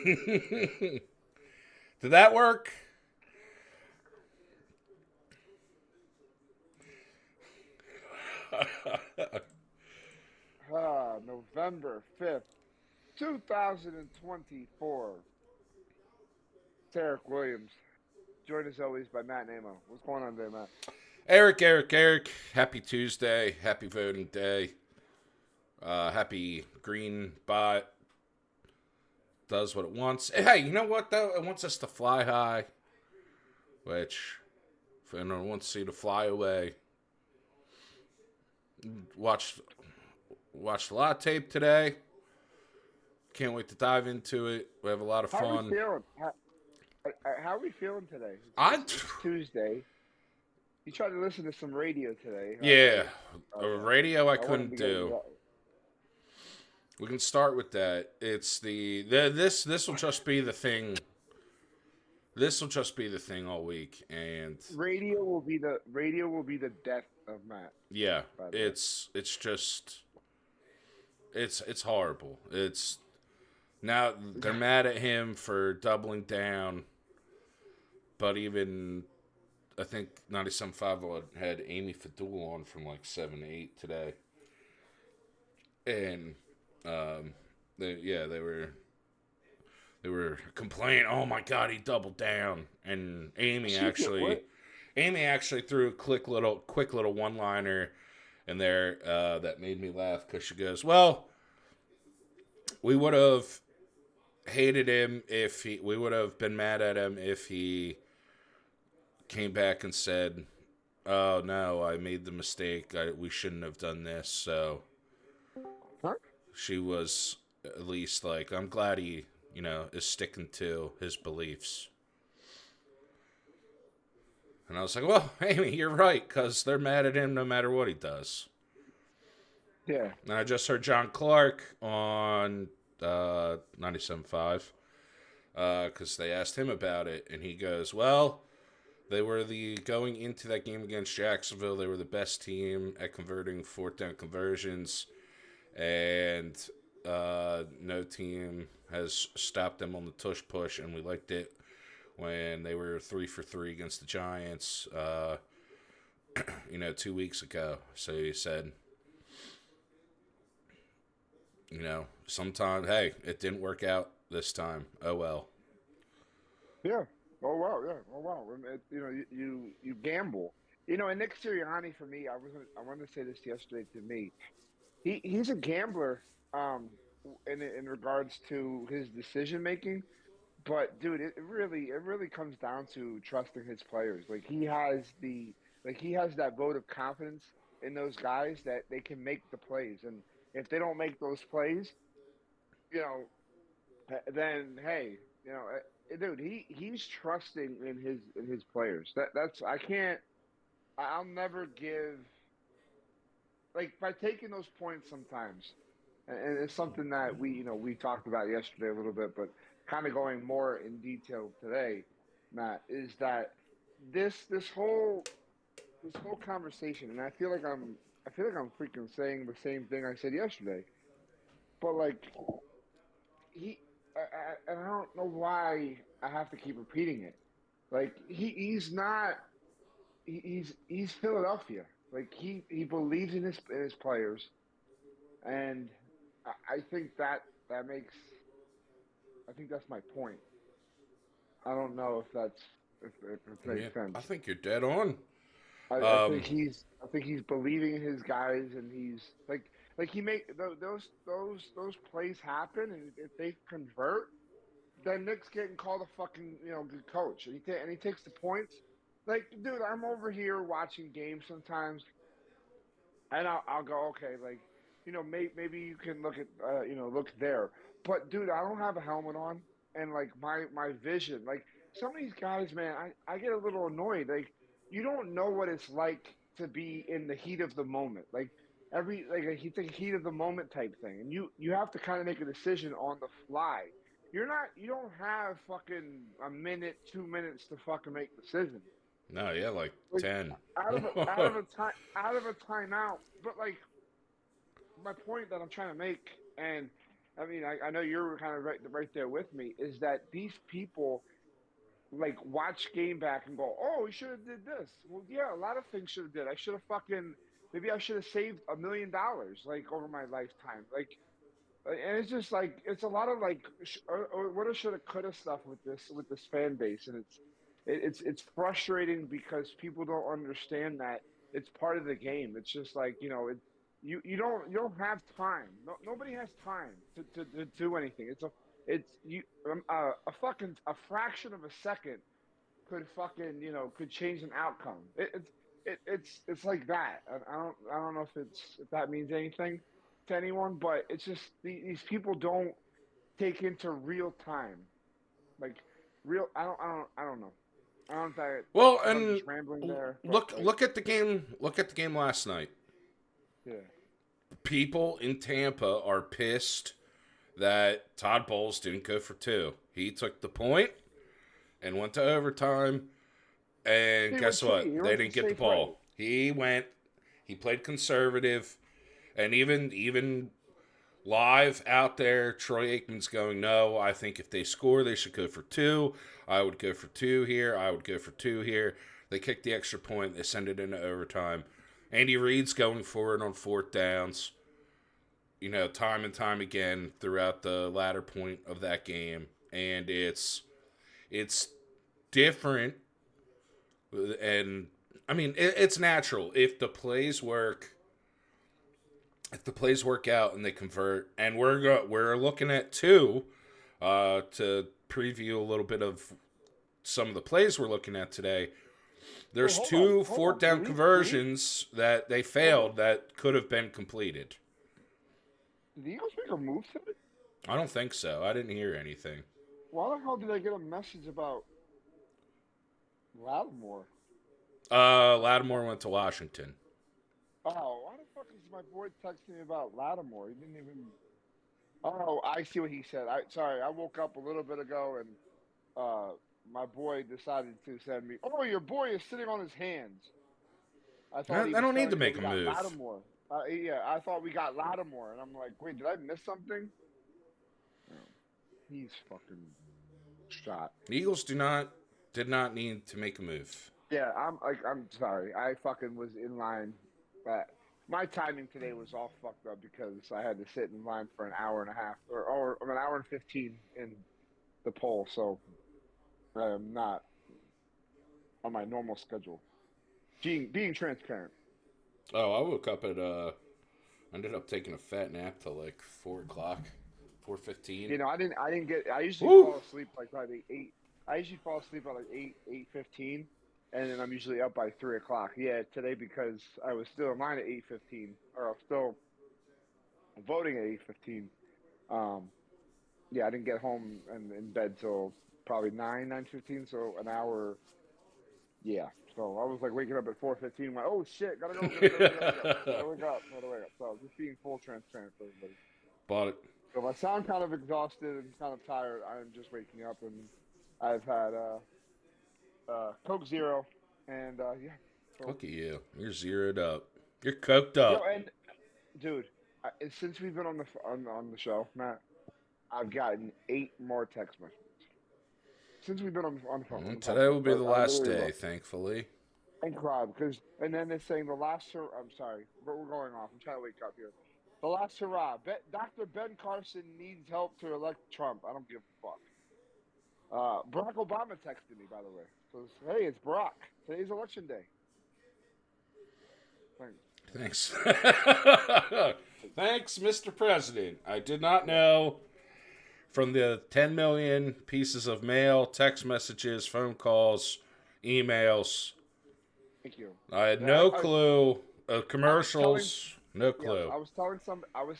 Did that work? November 5th, 2024. It's Eric Williams. Joined as always by Matt Namo. What's going on today, Matt? Eric. Happy Tuesday. Happy voting day. Happy Green Bot does what it wants. Hey, you know what, though? It wants us to fly high, which, if anyone wants to see to fly away, watched, watched a lot of tape today. Can't wait to dive into it. We have a lot of How are we fun. feeling? How are we feeling today? I, It's Tuesday. You tried to listen to some radio today. yeah, a Okay. radio I I wanted couldn't to get do. into We can start with that. It's this will just be the thing. This will just be the thing all week, and radio will be the death of Matt. yeah, By the way, it's just it's horrible. It's now they're mad at him for doubling down, but even I think 97.5 had Amy Fadul on from like 7 to 8 today, and they were complaining. Oh my God, he doubled down, and she did what? Amy actually threw a quick little one liner in there that made me laugh because she goes, "Well, we would have hated him if we would have been mad at him if he came back and said, "Oh no, I made the mistake. We shouldn't have done this." So Huh? she was at least like, "I'm glad he, is sticking to his beliefs." And I was like, "Well, Amy, you're right, because they're mad at him no matter what he does." Yeah. And I just heard John Clark on 97.5 because they asked him about it, and he goes, "Well, they were going into that game against Jacksonville. They were the best team at converting fourth down conversions, and no team has stopped them on the tush push, and we liked it when they were 3 for 3 against the Giants, 2 weeks ago." So he said, sometimes, hey, it didn't work out this time. Oh well. Yeah. Oh wow. Yeah. Oh wow. And you gamble. And Nick Sirianni for me, I wanted to say this yesterday to me. He's a gambler. In regards to his decision making. But dude, it really comes down to trusting his players. He has that vote of confidence in those guys that they can make the plays, and if they don't make those plays, you know, then hey, dude, he's trusting in his players. That's I can't. I'll never give by taking those points sometimes, and it's something that we talked about yesterday a little bit, but kind of going more in detail today, Matt, is that this whole conversation, and I feel like I'm freaking saying the same thing I said yesterday, but like he, and I don't know why I have to keep repeating it. Like he's not he's Philadelphia. Like he believes in his players, and I think that makes I think that's my point. I don't know if it Yeah, makes I sense. think you're dead on. I think Um, he's believing in his guys, and he's like he make those plays happen, and if they convert, then Nick's getting called a fucking good coach, and he takes the points. Like, dude, I'm over here watching games sometimes, and I'll go, okay, like, maybe you can look at, look there. But dude, I don't have a helmet on, and like my vision, like some of these guys, man, I get a little annoyed. Like, you don't know what it's like to be in the heat of the moment, like it's a heat of the moment type thing, and you have to kind of make a decision on the fly. You don't have fucking a minute, 2 minutes to fucking make decisions no, yeah, like like 10. out of a timeout. But like my point that I'm trying to make, and I mean, I know you're kind of right there with me. Is that these people like watch game back and go, "Oh, we should have did this." Well, yeah, a lot of things should have did. I should have fucking maybe I should have saved $1 million like over my lifetime. And it's just like it's a lot of like or woulda, shoulda, coulda stuff with this fan base, and it's frustrating because people don't understand that it's part of the game. It's just like you don't have time. No, nobody has time to do anything. It's you a fucking a fraction of a second could fucking could change an outcome. It's like that. I don't know if that means anything to anyone, but it's just these people don't take into real time, like real. I don't know. I don't know Well, if I'm and just rambling there, but like look at the game. Look at the game last night. yeah. People in Tampa are pissed that Todd Bowles didn't go for two. He took the point and went to overtime. And guess what? He They went the didn't get the safe way. ball. He played conservative, and even live out there, Troy Aikman's going, no, I think if they score, they should go for two. I would go for two here. I would go for two here. They kick the extra point. They send it into overtime. Andy Reid's going for it on fourth downs, time and time again throughout the latter point of that game. And it's different. And, I mean, it's natural. If the plays work out and they convert, and we're looking at two to preview a little bit of some of the plays we're looking at today. Wait, There's two hold fourth on. down Did conversions that they hold on. failed that could have been completed. Did the Eagles make a move today? I don't think so. I didn't hear anything. Why the hell did I get a message about Lattimore? Lattimore went to Washington. Oh, why the fuck is my boy texting me about Lattimore? He didn't even. Oh, I see what he said. Sorry, I woke up a little bit ago and uh, my boy decided to send me. Oh, your boy is sitting on his hands. I thought he I was don't need telling to me that make we a got move. Lattimore. Yeah, I thought we got Lattimore, and I'm like, wait, did I miss something? No, he's fucking shot. The Eagles did not need to make a move. Yeah, I'm sorry. I fucking was in line, but my timing today was all fucked up because I had to sit in line for an hour and a half or an hour and 15 in the poll, so I am not on my normal schedule. Being transparent. Oh, I woke up at ended up taking a fat nap till like 4 o'clock, 4:15. I didn't get. I usually Woo! fall asleep like probably 8. I usually fall asleep at like 8:15, and then I'm usually up by 3 o'clock. Yeah, today because I was still in line at 8:15, or I was still voting at 8:15. Um, yeah, I didn't get home and in bed till probably 9:15, so an hour. Yeah, so I was like waking up at 4:15. Like, oh shit, gotta go, gotta wake up, gotta wake up. So just being full transparent for everybody. Bought it. So if I sound kind of exhausted and kind of tired, I'm just waking up and I've had Coke Zero, and yeah. So, Look at you. You're zeroed up. You're coked yo, up. and dude, since we've been on the show, Matt, I've gotten 8 more text messages since we've been on the phone. On the Today will podcast. be the I last literally day, looked thankfully. and cried because, and then they're saying the last. I'm sorry, but we're going off. I'm trying to wake up here. The last hurrah. Dr. Ben Carson needs help to elect Trump. I don't give a fuck. Barack Obama texted me, by the way. Says, hey, it's Barack. Today's election day. Thanks. Thanks. Thanks, Mr. President. I did not know from the 10 million pieces of mail, text messages, phone calls, emails. Thank you. I had Yeah, no clue. I was telling, Commercials, no yes, clue. I was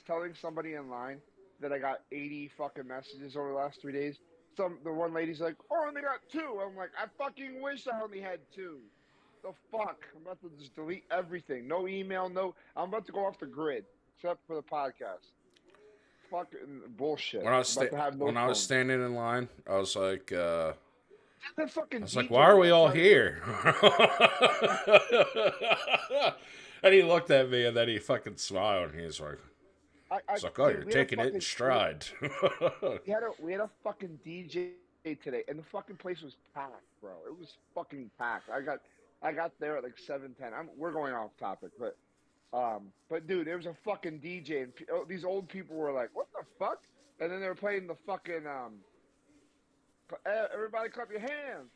telling somebody in line that I got 80 fucking messages over the last 3 days. The one lady's like, oh, I only got 2. I'm like, I fucking wish I only had 2. The fuck? I'm about to just delete everything. No email, no. I'm about to go off the grid, except for the podcast. Fucking bullshit. I'm about to have no when I was phone. standing in line, I was like, That fucking DJ, why are we all outside here? And he looked at me, and then he fucking smiled, and he was like, I It's like, oh, dude, you're taking it in stride. we had a fucking DJ today, and the fucking place was packed, bro. It was fucking packed. I got there at like 7:10. We're going off topic, but dude, there was a fucking DJ, and these old people were like, "What the fuck?" And then they were playing the fucking everybody clap your hands,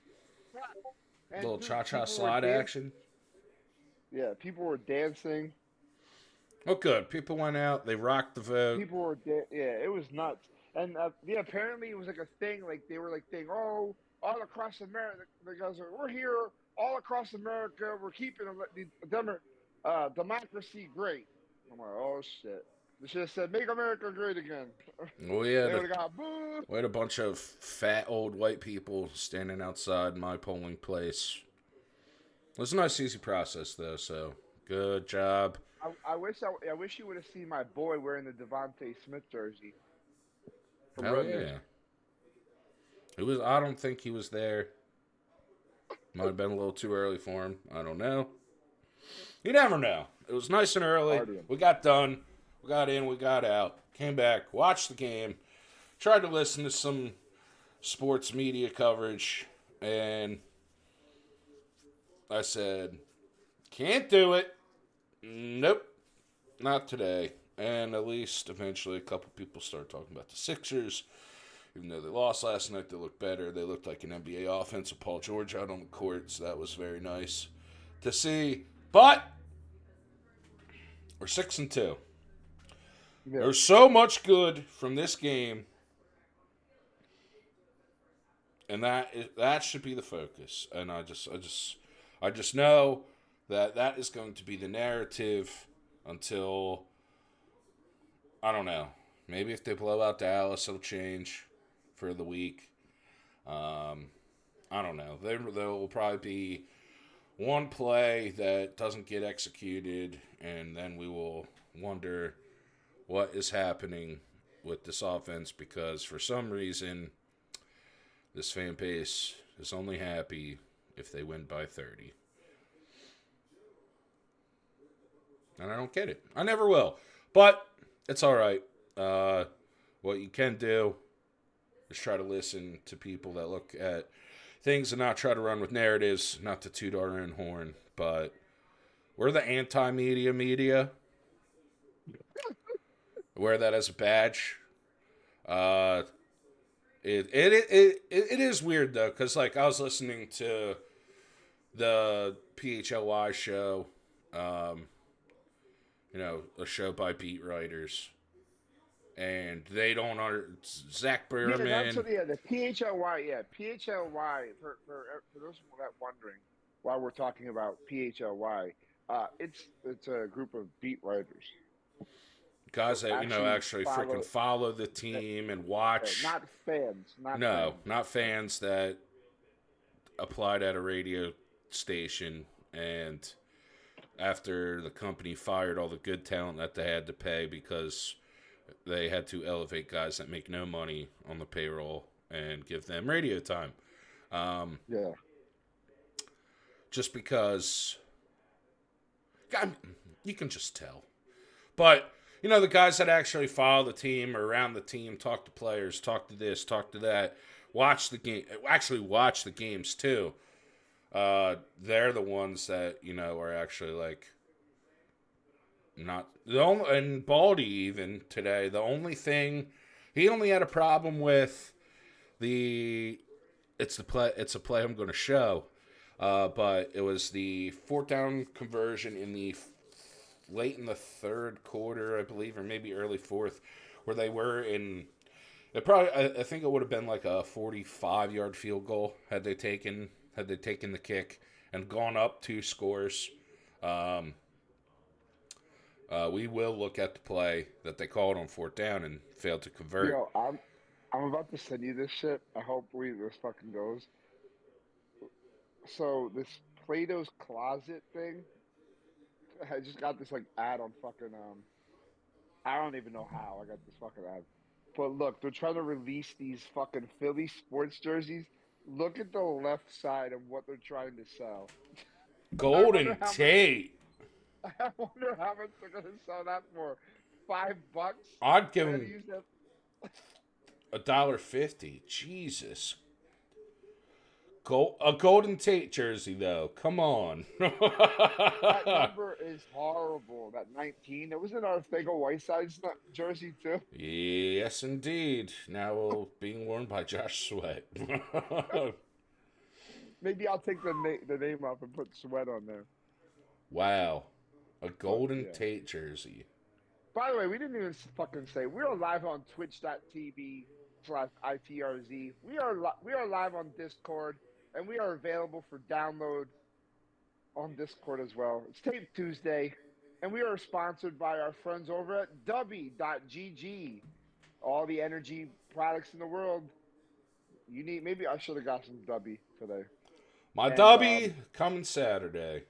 clap. And Little dude, cha-cha slide action. yeah, people were dancing. Oh, good. People went out. They rocked the vote. Yeah, it was nuts. And yeah, apparently it was like a thing. Like they were like saying, "Oh, all across America, the guys are, we're here all across America. We're keeping democracy great." I'm like, "Oh shit!" They should have said, "Make America great again." We They had a, would have got boo. we had a bunch of fat old white people standing outside my polling place. It was a nice, easy process, though, so good job. I wish you would have seen my boy wearing the Devontae Smith jersey from Hell Redmond. yeah. It was. I don't think he was there. Might have been a little too early for him. I don't know. You never know. It was nice and early. Partying. We got done. We got in. We got out. Came back. Watched the game. Tried to listen to some sports media coverage. And I said, can't do it. Nope. Not today. And at least eventually a couple people started talking about the Sixers. Even though they lost last night, they looked better. They looked like an NBA offense with Paul George out on the court. So that was very nice to see. But we're 6-2. Yeah. There's so much good from this game, and that should be the focus. And I just know that is going to be the narrative until, I don't know. Maybe if they blow out Dallas, it'll change for the week. I don't know. There will probably be one play that doesn't get executed, and then we will wonder what is happening with this offense, because for some reason this fan base is only happy if they win by 30. And I don't get it. I never will. But it's all right. What you can do is try to listen to people that look at things and not try to run with narratives, not to toot our own horn, but we're the anti-media. Wear that as a badge. Uh, it is weird though, because like I was listening to the PHLY show, a show by beat writers, and they don't Zach Yeah, that's Berman. what, yeah, the PHLY, yeah, PHLY, for those people that wondering why we're talking about PHLY, it's a group of beat writers Guys who that actually actually freaking follow, follow the team and watch. not fans, not No, fans. not fans that applied at a radio station, and after the company fired all the good talent that they had to pay because they had to elevate guys that make no money on the payroll and give them radio time. Yeah, Just because, God, you can just tell. But, the guys that actually follow the team or around the team, talk to players, talk to this, talk to that, watch the game, actually watch the games too. They're the ones that, are actually like, not the only, and Baldy even today, the only thing he only had a problem with the it's a play I'm going to show, but it was the fourth down conversion in the late in the third quarter, I believe, or maybe early fourth, where they were in. It probably, I think it would have been like a 45-yard field goal had they taken the kick and gone up 2 scores. We will look at the play that they called on fourth down and failed to convert. yo, I'm about to send you this shit. I hope this fucking goes. So this Plato's Closet thing, I just got this like ad on fucking I don't even know how I got this fucking ad. But look, they're trying to release these fucking Philly sports jerseys. Look at the left side of what they're trying to sell. I wonder Golden how much. Tate. I wonder how much they're gonna sell that for. $5. I'd give I had to him use that. $1.50. Jesus. A Golden Tate jersey, though. Come on. That number is horrible. That 19. It wasn't our Fago Whiteside's jersey too. Yes, indeed. Now being worn by Josh Sweat. Maybe I'll take the name off and put Sweat on there. Wow. A But Golden yeah. Tate jersey. By the way, we didn't even fucking say we're live on twitch.tv/itrz. We are live on Discord, and we are available for download on Discord as well. It's Tape Tuesday, and we are sponsored by our friends over at Dubby.gg. All the energy products in the world. You need. Maybe I should have got some Dubby today. My And Dubby coming Saturday.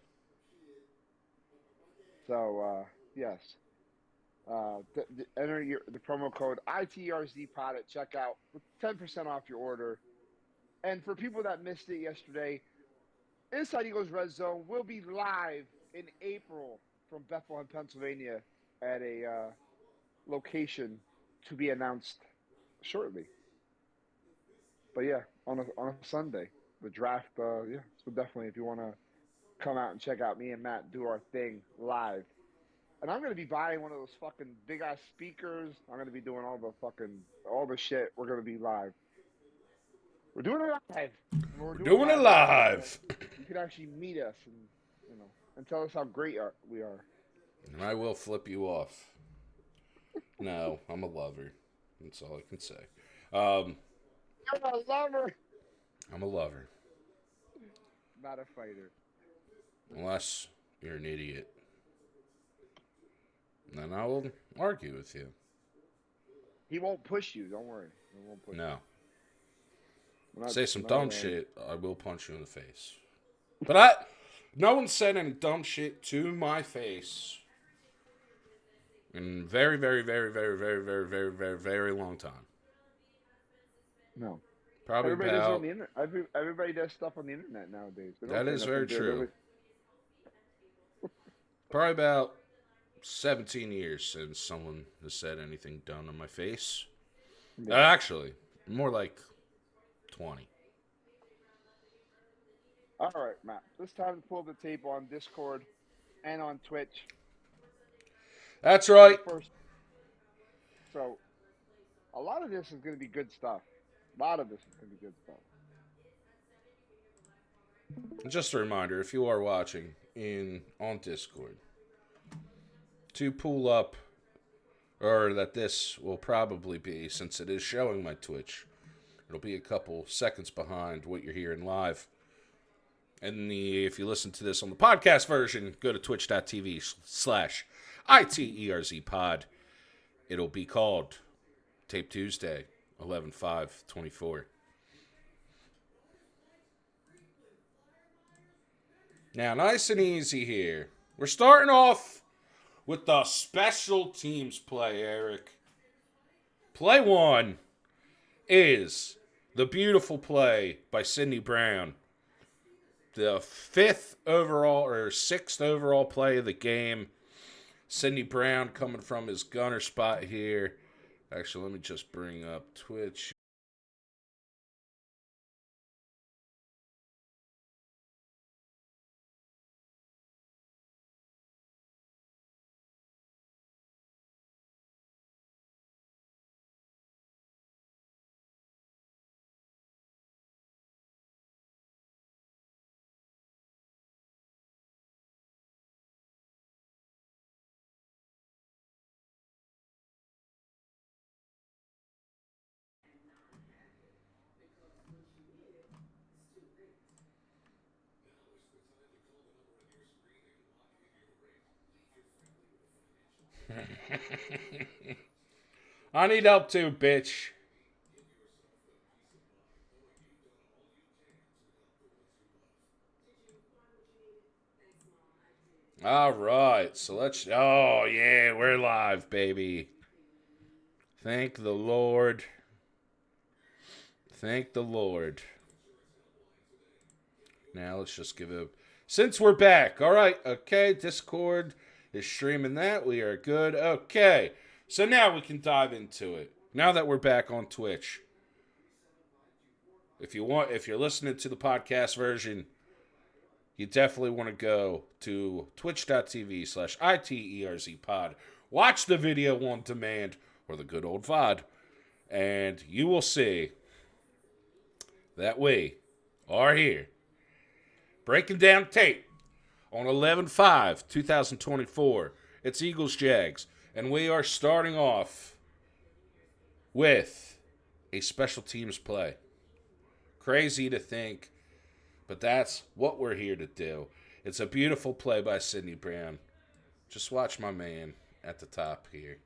yes. Enter the promo code ITRZPod at checkout with 10% off your order. And for people that missed it yesterday, Inside Eagles Red Zone will be live in April from Bethlehem, Pennsylvania at a location to be announced shortly. But yeah, on a Sunday, the draft. Yeah, so definitely if you want to come out and check out me and Matt do our thing live. And I'm going to be buying one of those fucking big ass speakers. I'm going to be doing all the shit. We're going to be live. We're doing it live. And we're We're doing it doing it live. live. You can actually meet us and and tell us how great we are. And I will flip you off. No, I'm a lover. That's all I can say. You're a lover, I'm a lover. not a fighter. Unless you're an idiot. Then I will argue with you. He won't push you. Don't worry. He won't push No. you. Say some dumb shit, I will punch you in the face. But no one said any dumb shit to my face in very, very, very, very, very, very, very, very, very long time. No. Probably Everybody does it on about. the internet. Everybody does stuff on the internet nowadays. They don't That say is nothing very good. true. Probably about 17 years since someone has said anything dumb to my face. Yeah. Actually, more like 20. All right, Matt. It's time to pull the tape on Discord and on Twitch. That's right. First, so a lot of this is going to be good stuff. A lot of this is going to be good stuff. Just a reminder, if you are watching on Discord, to pull up, or that this will probably be, since it is showing my Twitch, it'll be a couple seconds behind what you're hearing live. And if you listen to this on the podcast version, go to twitch.tv/ITERZpod. It'll be called Tape Tuesday, 11/5/24. Now, nice and easy here. We're starting off with the special teams play, Eric. Play one is the beautiful play by Sidney Brown. The 5th overall or 6th overall play of the game. Sidney Brown coming from his gunner spot here. Actually, let me just bring up Twitch. I need help too, bitch. All right, so let's. Oh, yeah, we're live, baby. Thank the Lord. Thank the Lord. Now let's just give it. Since we're back, all right, okay. Discord is streaming that. We are good. Okay, So now we can dive into it. Now that we're back on Twitch. If you're listening to the podcast version, you definitely want to go to twitch.tv/ITERZpod. Watch the video on demand, or the good old VOD, and you will see that we are here breaking down tape on 11/5/2024. It's Eagles Jags, and we are starting off with a special teams play. Crazy to think, but that's what we're here to do. It's a beautiful play by Sidney Brown. Just watch my man at the top here.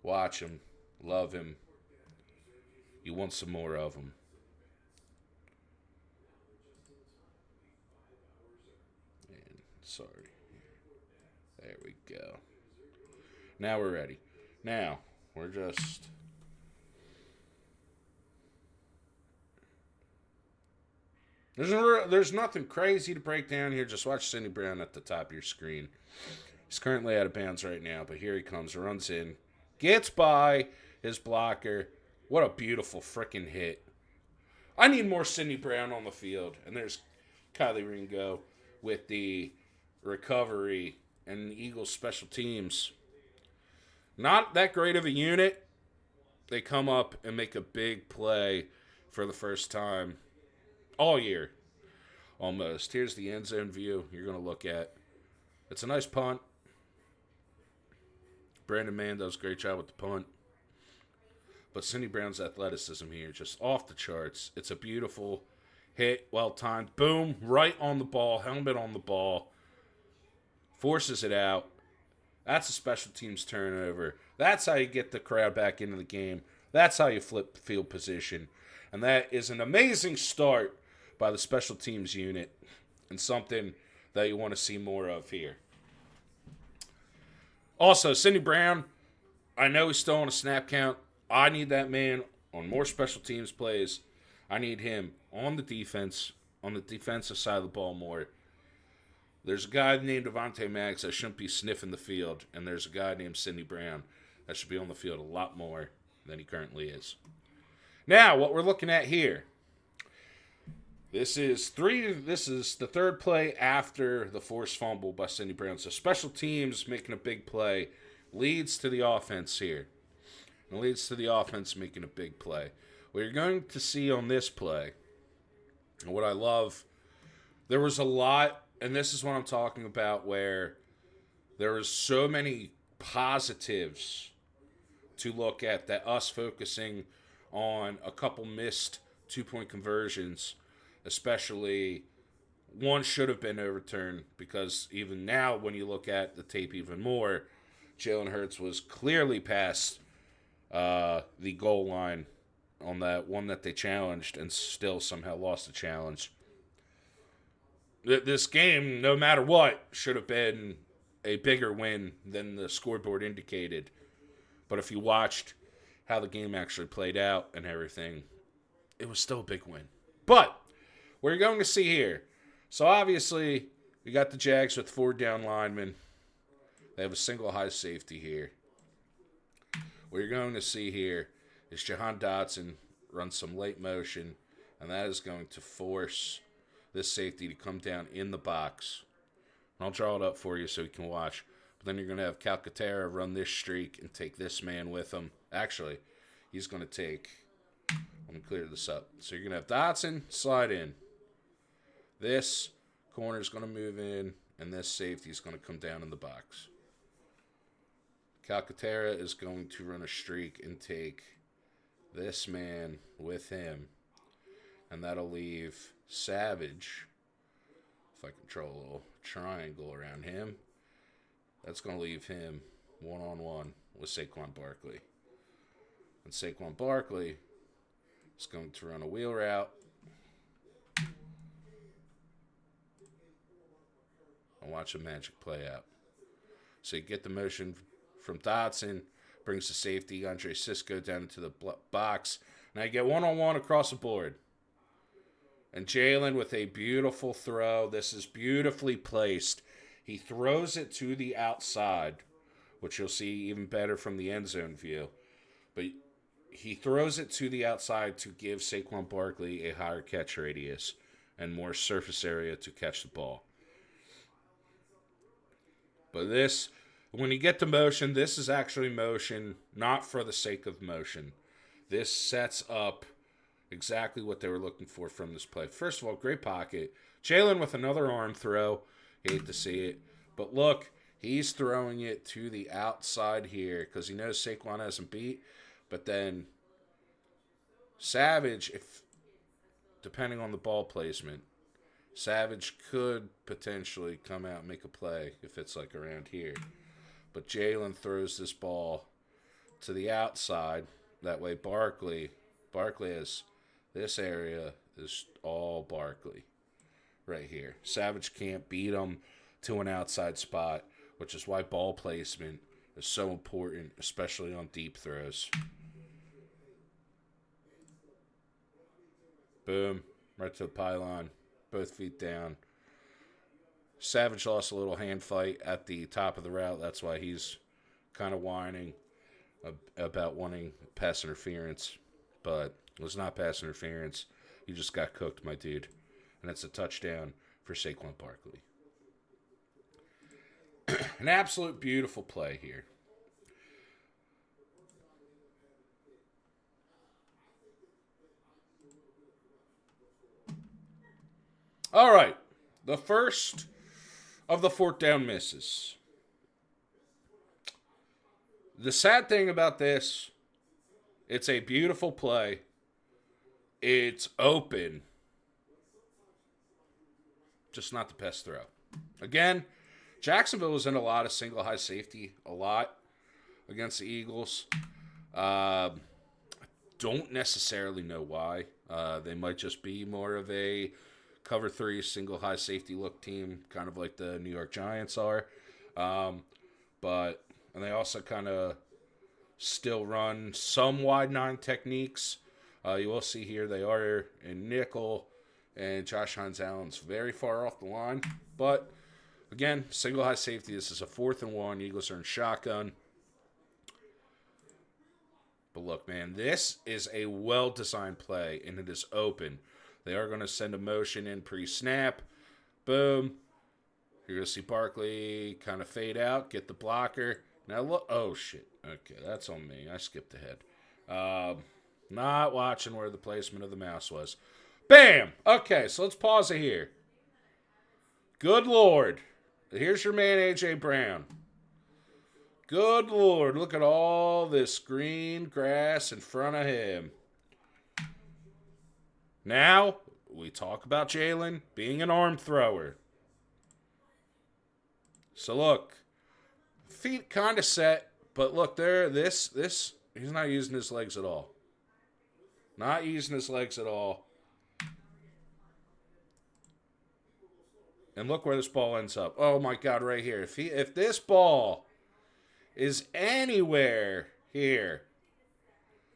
Watch him. Love him. You want some more of him. And sorry. There we go. Now we're ready. Now, we're just... There's nothing crazy to break down here. Just watch Sidney Brown at the top of your screen. He's currently out of bounds right now, but here he comes. Runs in. Gets by his blocker. What a beautiful freaking hit. I need more Sidney Brown on the field. And there's Kylie Ringo with the recovery and the Eagles special teams. Not that great of a unit. They come up and make a big play for the first time all year, almost. Here's the end zone view you're going to look at. It's a nice punt. Brandon Mann does a great job with the punt. But Sidney Brown's athleticism here, just off the charts. It's a beautiful hit, well-timed. Boom, right on the ball, helmet on the ball. Forces it out. That's a special teams turnover. That's how you get the crowd back into the game. That's how you flip field position. And that is an amazing start by the special teams unit, and something that you want to see more of here. Also, Sidney Brown, I know he's still on a snap count. I need that man on more special teams plays. I need him on the defense, on the defensive side of the ball more. There's a guy named Devontae Maggs that shouldn't be sniffing the field, and there's a guy named Sidney Brown that should be on the field a lot more than he currently is. Now, what we're looking at here. This is the third play after the forced fumble by Sidney Brown. So special teams making a big play leads to the offense here. And leads to the offense making a big play. What you're going to see on this play, and what I love, there was a lot, and this is what I'm talking about, where there was so many positives to look at, that us focusing on a couple missed two-point conversions, especially one should have been overturned, because even now when you look at the tape even more, Jalen Hurts was clearly past the goal line on that one that they challenged and still somehow lost the challenge. This game, no matter what, should have been a bigger win than the scoreboard indicated. But if you watched how the game actually played out and everything, it was still a big win. But what you're going to see here, so obviously we got the Jags with 4 down linemen. They have a single high safety here. What you're going to see here is Jahan Dotson run some late motion, and that is going to force this safety to come down in the box. And I'll draw it up for you so you can watch. But then you're going to have Calcaterra run this streak and take this man with him. Actually, he's going to take... Let me clear this up. So you're going to have Dotson slide in. This corner is going to move in, and this safety is going to come down in the box. Calcaterra is going to run a streak and take this man with him. And that'll leave Savage, if I control a little triangle around him, that's going to leave him one-on-one with Saquon Barkley. And Saquon Barkley is going to run a wheel route. And watch the magic play out. So you get the motion from Dotson, brings the safety, Andre Cisco, down into the box. Now you get one-on-one across the board. And Jalen with a beautiful throw. This is beautifully placed. He throws it to the outside which you'll see even better from the end zone view. But he throws it to the outside to give Saquon Barkley a higher catch radius and more surface area to catch the ball. But this, when you get to motion, this is actually motion, not for the sake of motion. This sets up exactly what they were looking for from this play. First of all, great pocket. Jalen with another arm throw. Hate to see it. But look, he's throwing it to the outside here because he knows Saquon hasn't beat. But then Savage, if depending on the ball placement, Savage could potentially come out and make a play if it's like around here. But Jalen throws this ball to the outside. That way Barkley has this area is all Barkley right here. Savage can't beat him to an outside spot, which is why ball placement is so important, especially on deep throws. Boom, right to the pylon, both feet down. Savage lost a little hand fight at the top of the route. That's why he's kind of whining about wanting pass interference. But it was not pass interference. You just got cooked, my dude. And it's a touchdown for Saquon Barkley. An absolute beautiful play here. All right. The first of the fourth down misses. The sad thing about this, it's a beautiful play. It's open. Just not the best throw. Again, Jacksonville was in a lot of single high safety, a lot against the Eagles. Don't necessarily know why. They might just be more of a cover 3 single high safety look team, kind of like the New York Giants are. And they also kind of still run some wide 9 techniques. You will see here they are in nickel, and Josh Hines-Allen's very far off the line. But again, single high safety. This is a 4th and 1. Eagles are in shotgun. But look, man, this is a well-designed play, and it is open. They are going to send a motion in pre-snap. Boom. You're going to see Barkley kind of fade out, get the blocker. Now, look. Oh, shit. Okay, that's on me. I skipped ahead. Not watching where the placement of the mouse was. Bam! Okay, so let's pause it here. Good Lord. Here's your man, A.J. Brown. Good Lord. Look at all this green grass in front of him. Now, we talk about Jalen being an arm thrower. So look, feet kind of set, but look there, this, he's not using his legs at all. Not using his legs at all. And look where this ball ends up. Oh my God, right here. If this ball is anywhere here,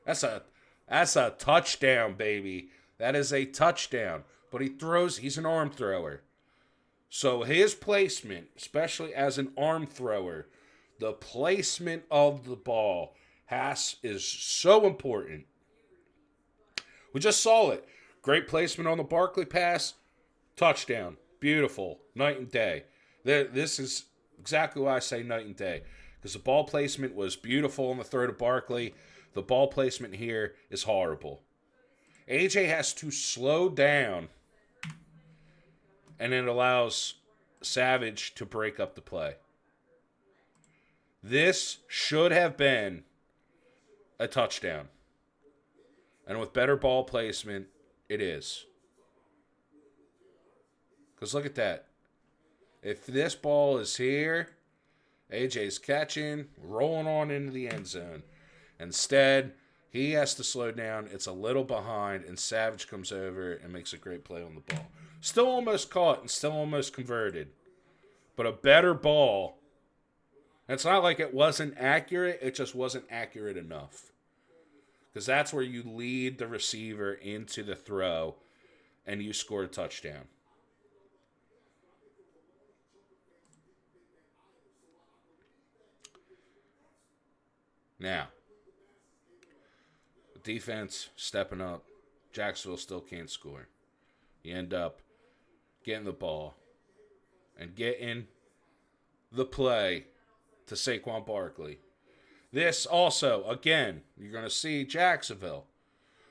that's a touchdown, baby. That is a touchdown. But he's an arm thrower. So his placement, especially as an arm thrower, the placement of the ball is so important. We just saw it. Great placement on the Barkley pass. Touchdown. Beautiful. Night and day. This is exactly why I say night and day. Because the ball placement was beautiful on the throw to Barkley. The ball placement here is horrible. AJ has to slow down, and it allows Savage to break up the play. This should have been a touchdown. And with better ball placement, it is. Because look at that. If this ball is here, AJ's catching, rolling on into the end zone. Instead, he has to slow down. It's a little behind, and Savage comes over and makes a great play on the ball. Still almost caught and still almost converted. But a better ball. And it's not like it wasn't accurate. It just wasn't accurate enough. Because that's where you lead the receiver into the throw, and you score a touchdown. Now, defense stepping up. Jacksonville still can't score. You end up getting the ball and getting the play to Saquon Barkley. This also, again, you're going to see Jacksonville.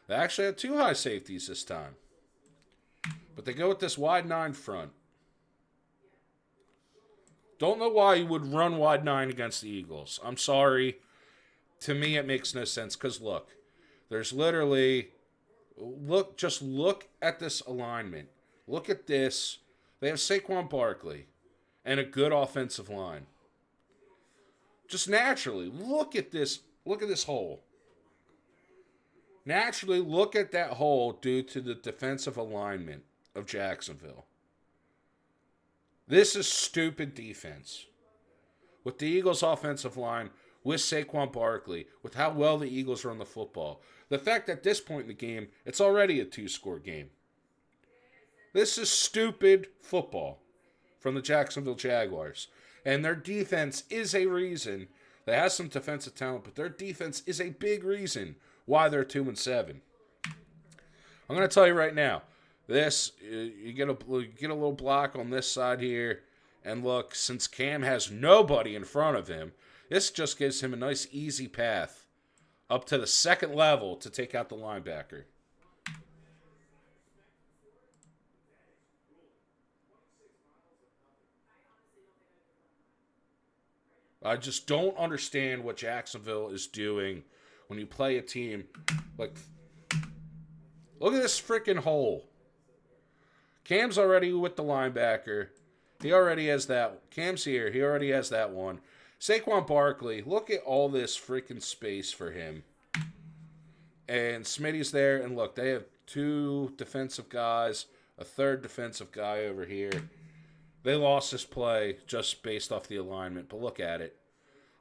They actually had 2 high safeties this time. But they go with this wide 9 front. Don't know why you would run wide 9 against the Eagles. I'm sorry. To me, it makes no sense. Because look, there's literally... Just look at this alignment. Look at this. They have Saquon Barkley and a good offensive line. Just naturally, look at this. Look at this hole. Naturally, look at that hole due to the defensive alignment of Jacksonville. This is stupid defense. With the Eagles' offensive line, with Saquon Barkley, with how well the Eagles run the football, the fact that at this point in the game, it's already a 2-score game. This is stupid football from the Jacksonville Jaguars. And their defense is a reason. They have some defensive talent, but their defense is a big reason why they're 2-7. I'm going to tell you right now. This, you get a little block on this side here. And look, since Cam has nobody in front of him, this just gives him a nice easy path up to the second level to take out the linebacker. I just don't understand what Jacksonville is doing when you play a team like... Look at this freaking hole. Cam's already with the linebacker. He already has that. Cam's here. He already has that one. Saquon Barkley, look at all this freaking space for him. And Smitty's there. And look, they have 2 defensive guys, a 3rd defensive guy over here. They lost this play just based off the alignment, but look at it.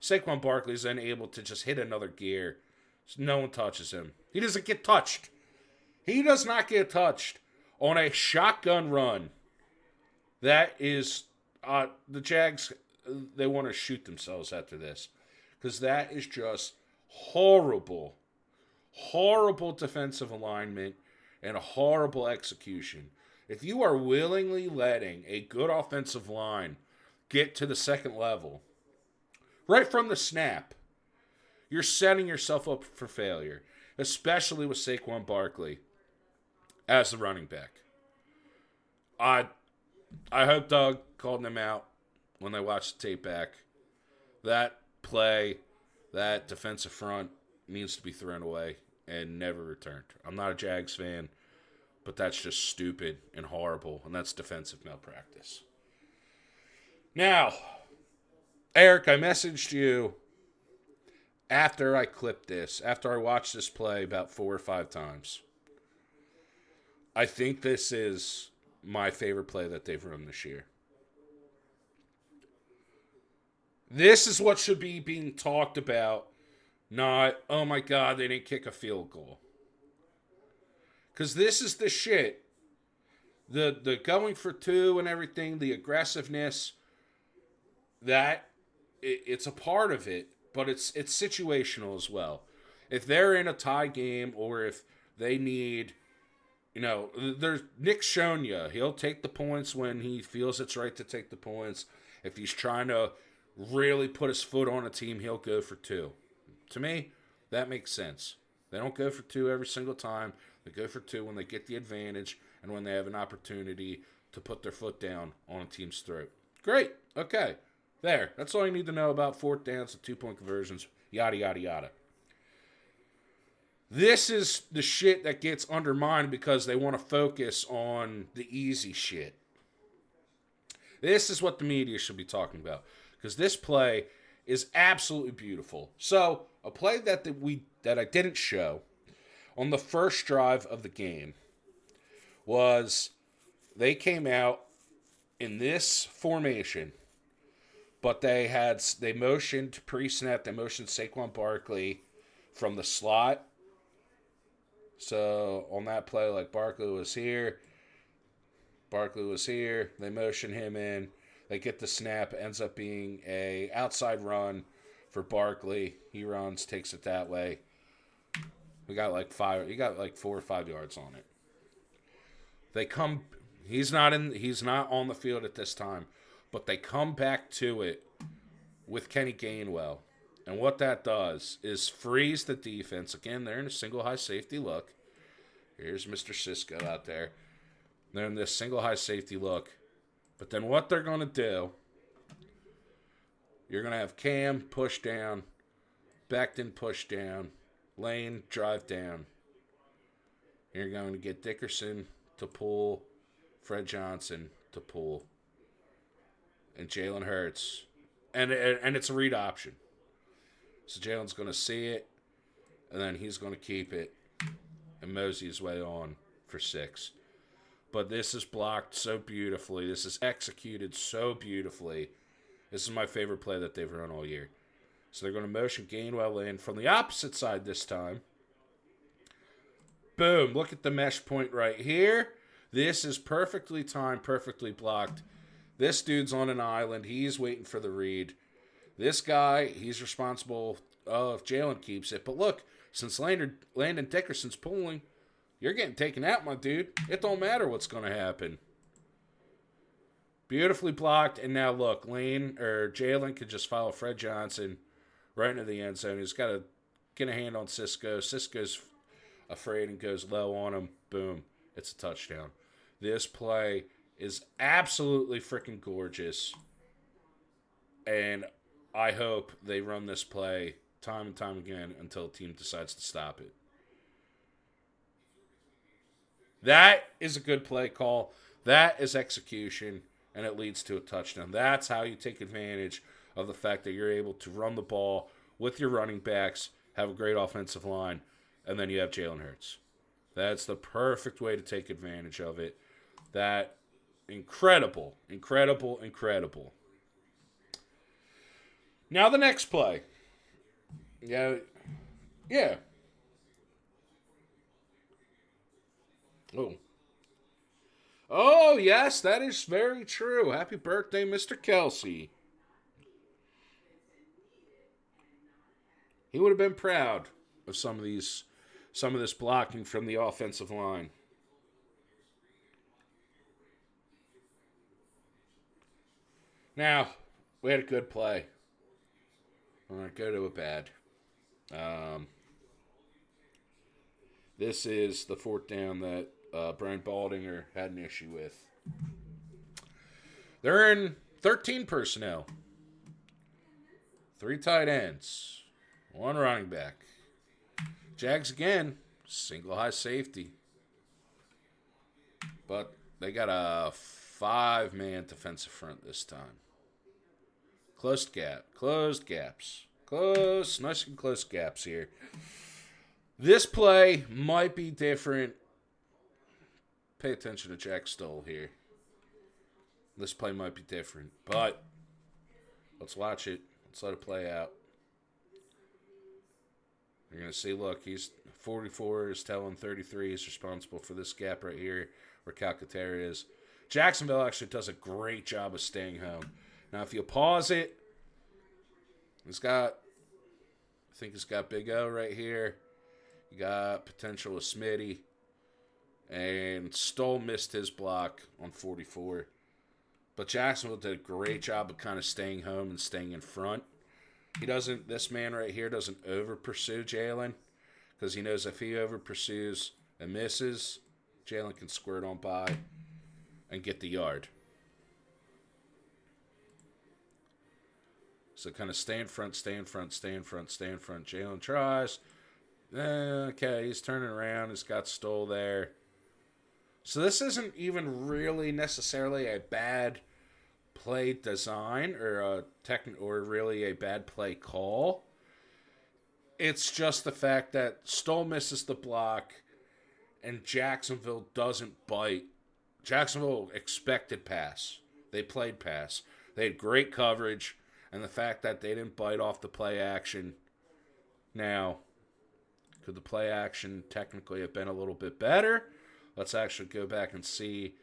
Saquon Barkley's then able to just hit another gear. No one touches him. He doesn't get touched. He does not get touched on a shotgun run. That is, the Jags, they want to shoot themselves after this. Because that is just horrible, horrible defensive alignment and a horrible execution. If you are willingly letting a good offensive line get to the second level, right from the snap, you're setting yourself up for failure, especially with Saquon Barkley as the running back. I hope Doug called them out when they watched the tape back. That play, that defensive front needs to be thrown away and never returned. I'm not a Jags fan, but that's just stupid and horrible, and that's defensive malpractice. Now, Eric, I messaged you after I clipped this, after I watched this play about 4 or 5 times. I think this is my favorite play that they've run this year. This is what should be being talked about, not, oh my God, they didn't kick a field goal. Because this is the shit. The going for 2 and everything, the aggressiveness, that it's a part of it, but it's situational as well. If they're in a tie game or if they need, there's Nick's shown you. He'll take the points when he feels it's right to take the points. If he's trying to really put his foot on a team, he'll go for 2. To me, that makes sense. They don't go for 2 every single time. They go for 2 when they get the advantage and when they have an opportunity to put their foot down on a team's throat. Great. Okay. There. That's all you need to know about 4th downs and 2-point conversions. Yada, yada, yada. This is the shit that gets undermined because they want to focus on the easy shit. This is what the media should be talking about. Because this play is absolutely beautiful. So, a play that I didn't show on the first drive of the game was they came out in this formation, but they motioned pre-snap, they motioned Saquon Barkley from the slot. So on that play, like Barkley was here, they motion him in, they get the snap, ends up being a outside run for Barkley. He runs, takes it that way. We got like 5. He got like 4 or 5 yards on it. They come. He's not in. He's not on the field at this time, but they come back to it with Kenny Gainwell, and what that does is frees the defense. Again, they're in a single high safety look. Here's Mr. Cisco out there. They're in this single high safety look, but then what they're going to do? You're going to have Cam push down, Becton push down, Lane drive down. You're going to get Dickerson to pull, Fred Johnson to pull, and Jalen Hurts. And it's a read option. So Jalen's going to see it, and then he's going to keep it and mosey his way on for 6. But this is blocked so beautifully. This is executed so beautifully. This is my favorite play that they've run all year. So they're going to motion Gainwell in from the opposite side this time. Boom. Look at the mesh point right here. This is perfectly timed, perfectly blocked. This dude's on an island. He's waiting for the read. This guy, he's responsible if Jalen keeps it. But look, since Landon Dickerson's pulling, you're getting taken out, my dude. It don't matter what's going to happen. Beautifully blocked. And now look, Jalen could just follow Fred Johnson right into the end zone. He's got to get a hand on Cisco. Cisco's afraid and goes low on him. Boom. It's a touchdown. This play is absolutely freaking gorgeous. And I hope they run this play time and time again until a team decides to stop it. That is a good play call. That is execution, and it leads to a touchdown. That's how you take advantage of the fact that you're able to run the ball with your running backs, have a great offensive line, and then you have Jalen Hurts. That's the perfect way to take advantage of it. That incredible, incredible, incredible. Now the next play. Yeah. Oh. Oh, yes, that is very true. Happy birthday, Mr. Kelsey. He would have been proud of some of this blocking from the offensive line. Now, we had a good play. All right, go to a bad. This is the 4th down that Brian Baldinger had an issue with. They're in 13 personnel. 3 tight ends. 1 running back. Jags again, single high safety. But they got a 5-man defensive front this time. Closed gaps. Nice and close gaps here. This play might be different. Pay attention to Jack Stoll here. This play might be different, but let's watch it. Let's let it play out. You're going to see, look, he's 44 is telling 33 is responsible for this gap right here where Calcaterra is. Jacksonville actually does a great job of staying home. Now, if you pause it, I think it's got Big O right here. You got potential with Smitty. And Stoll missed his block on 44. But Jacksonville did a great job of kind of staying home and staying in front. This man right here doesn't over pursue Jalen. Because he knows if he over pursues and misses, Jalen can squirt on by and get the yard. So kind of stay in front. Jalen tries. Okay, he's turning around. He's got Stoll there. So this isn't even really necessarily a bad play design or really a bad play call. It's just the fact that Stoll misses the block and Jacksonville doesn't bite. Jacksonville expected pass. They played pass. They had great coverage, and the fact that they didn't bite off the play action. Now, could the play action technically have been a little bit better? Let's actually go back and see.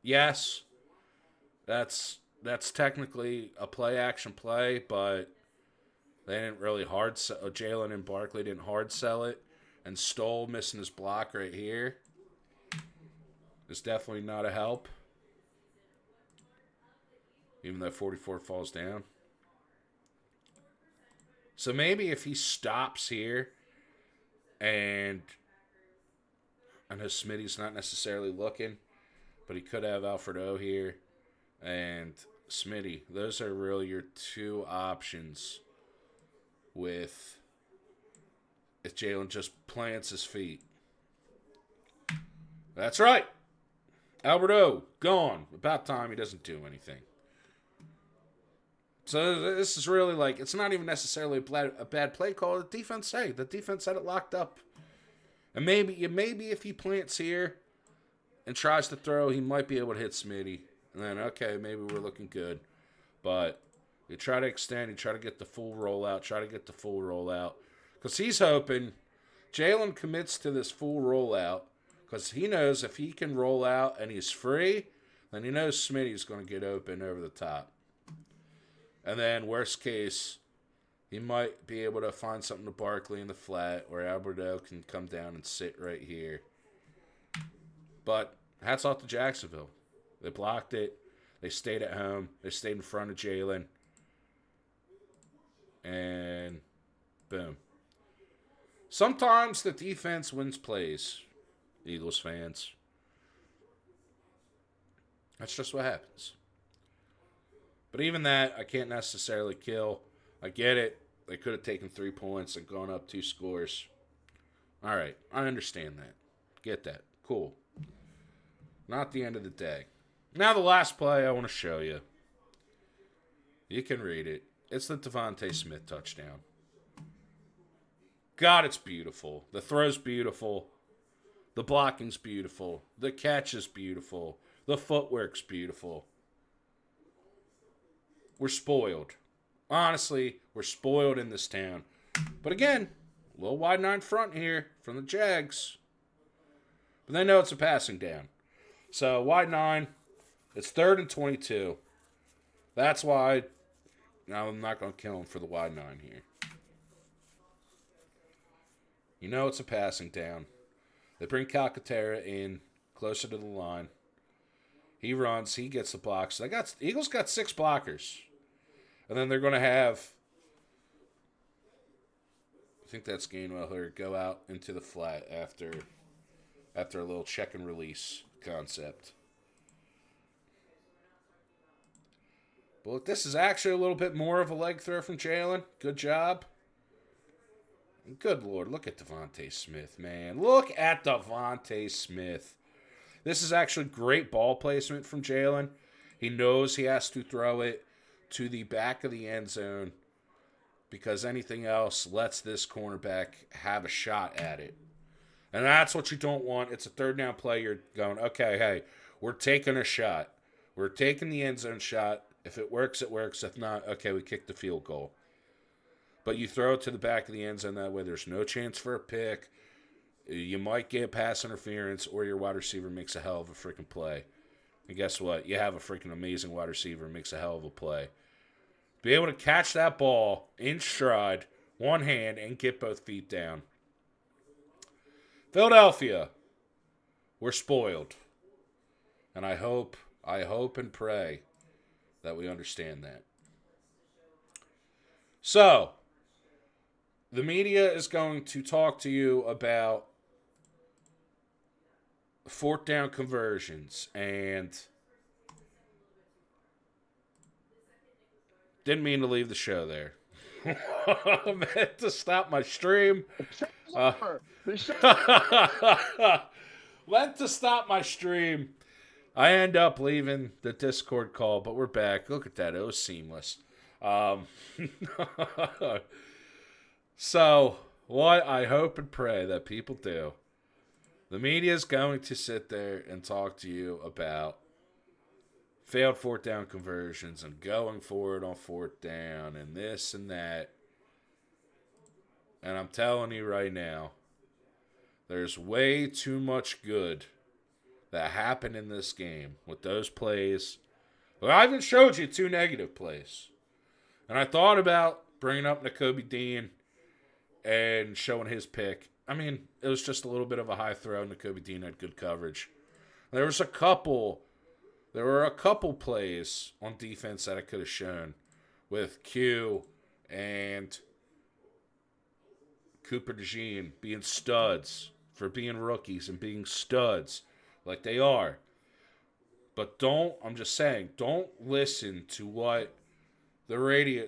Yes, that's that's technically a play action play, but they didn't really hard sell. Jalen and Barkley didn't hard sell it, and Stoll missing his block right here is definitely not a help. Even though 44 falls down. So maybe if he stops here, and I know Smitty's not necessarily looking, but he could have Alfred O here and Smitty. Those are really your two options with if Jalen just plants his feet. That's right. Albert O, gone. About time he doesn't do anything. So this is really like, it's not even necessarily a bad play call. The defense had it locked up. And maybe if he plants here and tries to throw, he might be able to hit Smitty. And then, okay, maybe we're looking good. But you try to extend, you try to get the full rollout, because he's hoping Jalen commits to this full rollout, because he knows if he can roll out and he's free, then he knows Smitty's going to get open over the top. And then, worst case, he might be able to find something to Barkley in the flat, or Alberto can come down and sit right here. But hats off to Jacksonville. They blocked it. They stayed at home. They stayed in front of Jalen. And boom. Sometimes the defense wins plays, Eagles fans. That's just what happens. But even that, I can't necessarily kill. I get it. They could have taken 3 points and gone up 2 scores. All right, I understand that. Get that. Cool. Not the end of the day. Now the last play I want to show you. You can read it. It's the Devontae Smith touchdown. God, it's beautiful. The throw's beautiful. The blocking's beautiful. The catch is beautiful. The footwork's beautiful. We're spoiled. Honestly, we're spoiled in this town. But again, a little wide 9 front here from the Jags. But they know it's a passing down. So, wide 9. It's 3rd and 22. That's why I'm not going to kill him for the wide 9 here. You know it's a passing down. They bring Calcaterra in closer to the line. He runs. He gets the blocks. Eagles got 6 blockers. And then they're going to have, I think that's Gainwell here, go out into the flat after a little check and release concept. But this is actually a little bit more of a leg throw from Jalen. Good job. Good Lord, look at Devontae Smith, man. Look at Devontae Smith. This is actually great ball placement from Jalen. He knows he has to throw it to the back of the end zone because anything else lets this cornerback have a shot at it. And that's what you don't want. It's a 3rd down play. You're going, okay, hey, we're taking a shot. We're taking the end zone shot. If it works, it works. If not, okay, we kick the field goal. But you throw it to the back of the end zone that way. There's no chance for a pick. You might get pass interference, or your wide receiver makes a hell of a freaking play. And guess what? You have a freaking amazing wide receiver and makes a hell of a play. Be able to catch that ball in stride, one hand, and get both feet down. Philadelphia, we're spoiled. And I hope and pray that we understand that. So, the media is going to talk to you about 4th down conversions, and didn't mean to leave the show there. I meant to stop my stream. Went to stop my stream. I end up leaving the Discord call, but we're back. Look at that. It was seamless. So, what I hope and pray that people do, the media is going to sit there and talk to you about failed 4th down conversions and going for it on 4th down and this and that. And I'm telling you right now, there's way too much good that happened in this game with those plays Well, I even showed you 2 negative plays. And I thought about bringing up Nakobe Dean and showing his pick. I mean, it was just a little bit of a high throw. Nakobe Dean had good coverage. There was a couple. There were a couple plays on defense that I could have shown with Q and Cooper DeJean being studs for being rookies and being studs like they are. But I'm just saying, don't listen to what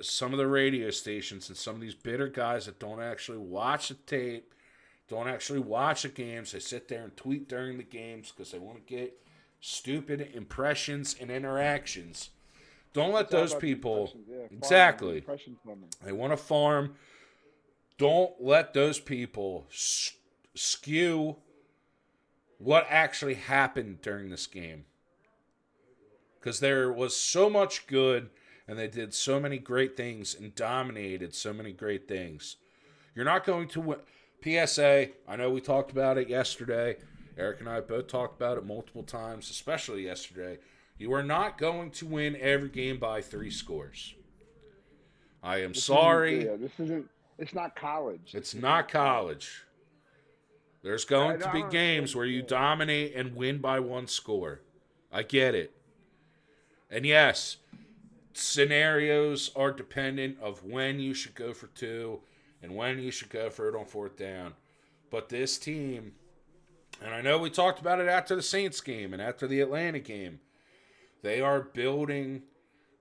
some of the radio stations and some of these bitter guys that don't actually watch the tape, don't actually watch the games. They sit there and tweet during the games because they want to get stupid impressions and interactions. Don't let It's all those about the people. impressions. Yeah, farming the Exactly. impressions from them. They want to farm. Don't let those people skew what actually happened during this game. Because there was so much good, and they did so many great things and dominated so many great things. You're not going to win. PSA, I know we talked about it yesterday. Eric and I both talked about it multiple times, especially yesterday. You are not going to win every game by 3 scores. I am sorry. This isn't. It's not college. It's not college. There's going No, to I be don't understand. games where you Yeah. dominate and win by 1 score. I get it. And yes, scenarios are dependent of when you should go for 2 and when you should go for it on 4th down. But this team, and I know we talked about it after the Saints game and after the Atlanta game, they are building.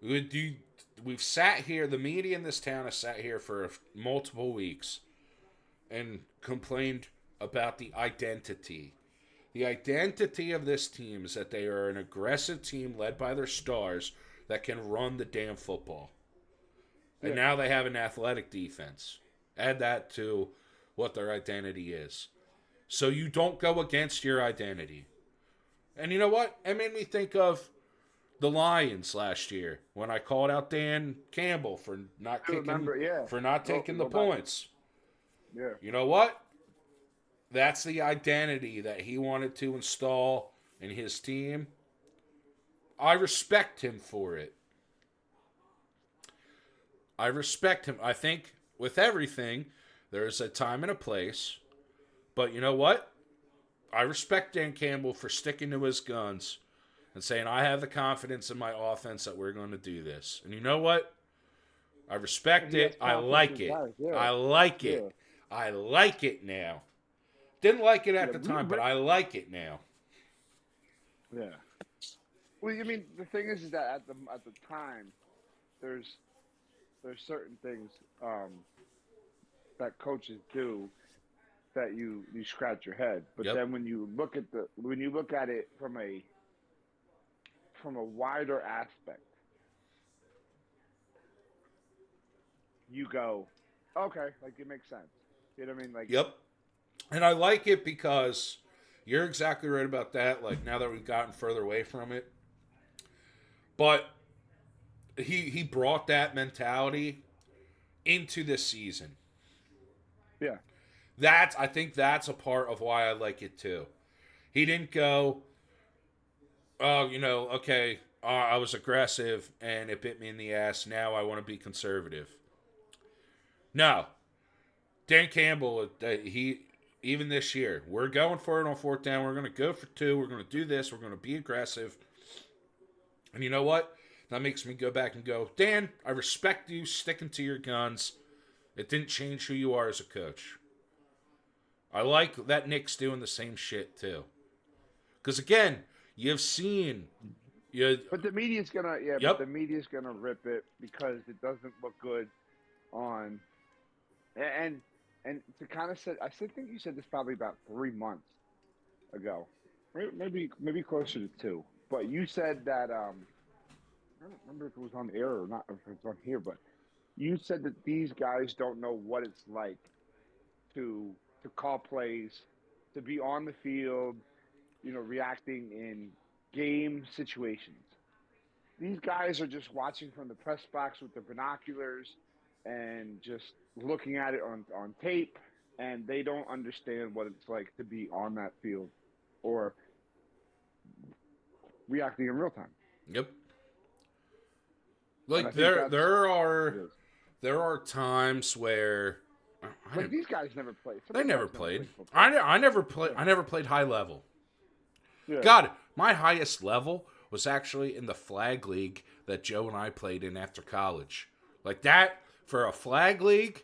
We've sat here, the media in this town has sat here for multiple weeks and complained about the identity. The identity of this team is that they are an aggressive team led by their stars that can run the damn football. And now they have an athletic defense. Add that to what their identity is. So you don't go against your identity. And you know what? It made me think of the Lions last year when I called out Dan Campbell for not taking the points. Yeah. You know what? That's the identity that he wanted to install in his team. I respect him for it. I respect him. I think with everything, there's a time and a place. But you know what? I respect Dan Campbell for sticking to his guns and saying, I have the confidence in my offense that we're going to do this. And you know what? I respect it. I like it. I like it. I like it now. Didn't like it at the time, but I like it now. Yeah. Well, I mean, the thing is that at the time, there's certain things that coaches do that you scratch your head, but then when you look at it from a wider aspect, you go, okay, like it makes sense. You know what I mean? Like, yep. And I like it because you're exactly right about that. Like now that we've gotten further away from it, but he brought that mentality into this season. Yeah. I think that's a part of why I like it too. He didn't go, oh, okay, I was aggressive and it bit me in the ass. Now I want to be conservative. No. Dan Campbell, even this year, we're going for it on 4th down. We're going to go for 2. We're going to do this. We're going to be aggressive. And you know what? That makes me go back and go, Dan, I respect you sticking to your guns. It didn't change who you are as a coach. I like that Nick's doing the same shit too. Because again, you've seen, but the media's gonna, but the media's gonna rip it because it doesn't look good on, and to kind of say, I think you said this probably about 3 months ago, maybe closer to 2. But you said that I don't remember if it was on air or not, if it's on here, but you said that these guys don't know what it's like to call plays, to be on the field, reacting in game situations. These guys are just watching from the press box with the binoculars and just looking at it on tape, and they don't understand what it's like to be on that field or reacting in real time. Yep. And I Like think there that's there what are it is. there are times where I Like didn't. these guys never played. Some They of these never guys never played. played football. I never played. Yeah. I never played high level. Yeah. God, my highest level was actually in the flag league that Joe and I played in after college. Like that for a flag league,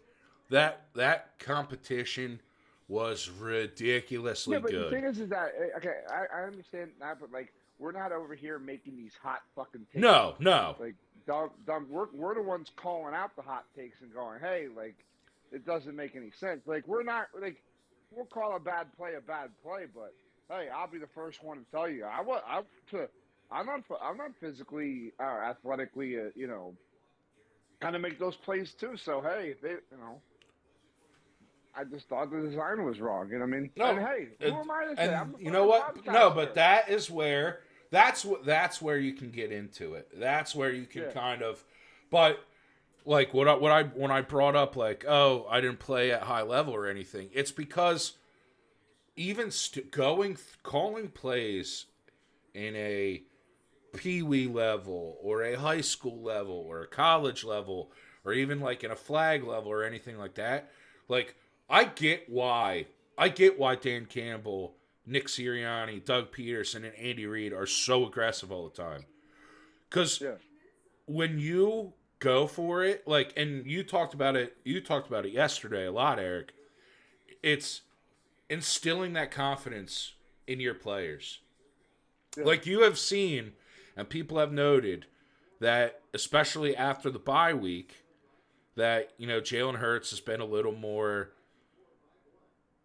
that competition was Yeah, ridiculously but the good. thing is that okay, I understand that, but like we're not over here making these hot fucking takes. No, no. Like dumb. We're the ones calling out the hot takes and going, hey, like it doesn't make any sense. Like we're not like we'll call a bad play, but hey, I'll be the first one to tell you I'm not physically athletically kind of make those plays too. So hey, if they I just thought the design was wrong. You know what I mean? And No. hey, who am I to say? And I'm the you know fucking what? No, but podcaster. that is where that's where you can get into it. That's where you can Yeah, kind of but like what I when I brought up like, oh, I didn't play at high level or anything. It's because even going calling plays in a pee wee level or a high school level or a college level or even like in a flag level or anything like that, like I get why Dan Campbell, Nick Sirianni, Doug Peterson, and Andy Reid are so aggressive all the time. Because yeah, when you go for it, like, and you talked about it yesterday a lot, Eric. It's instilling that confidence in your players. yeah. Like you have seen, and people have noted that, especially after the bye week, that Jalen Hurts has been a little more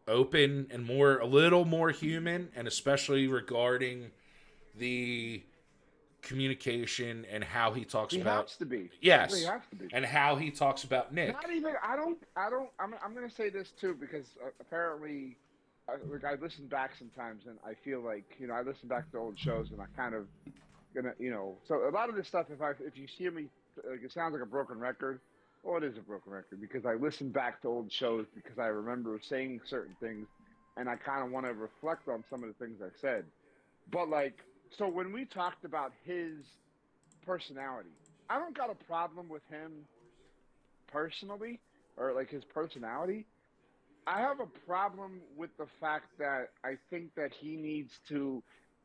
open and a little more human, and especially regarding the communication and how he talks He about has to be. He yes, has to be. and how he talks about Not Nick. even. I don't. I'm gonna say this too because apparently, like I listen back sometimes and I feel like I listen back to old shows and I kind of gonna so a lot of this stuff if you hear me like it sounds like a broken record. Well, it is a broken record because I listen back to old shows because I remember saying certain things and I kind of want to reflect on some of the things I said. But like, so when we talked about his personality, I don't got a problem with him personally or like his personality. I have a problem with the fact that I think that he needs to,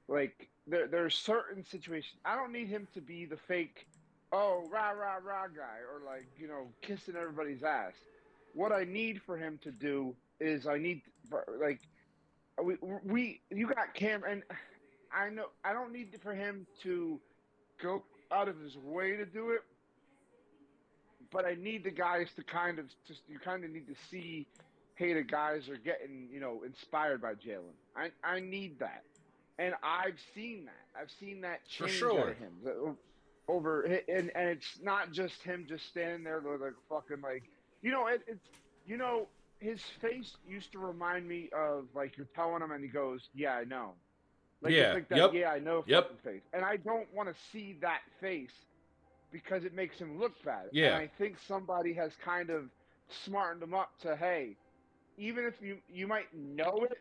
like, there's certain situations. I don't need him to be the fake, oh, rah, rah, rah guy or like, kissing everybody's ass. What I need for him to do is like, you got Cam, and I know I don't need for him to go out of his way to do it, but I need the guys to kind of you kind of need to see, hey, the guys are getting inspired by Jalen. I need that, and I've seen that. I've seen that For change out sure. of him over, and it's not just him just standing there like fucking like it's you know his face used to remind me of like you're telling him and he goes, yeah, I know. Like it's Yeah. like that, Yep. yeah, I know Yep. fucking face, and I don't want to see that face because it makes him look bad. And Yeah. I think somebody has kind of smartened him up to, hey, even if you might know it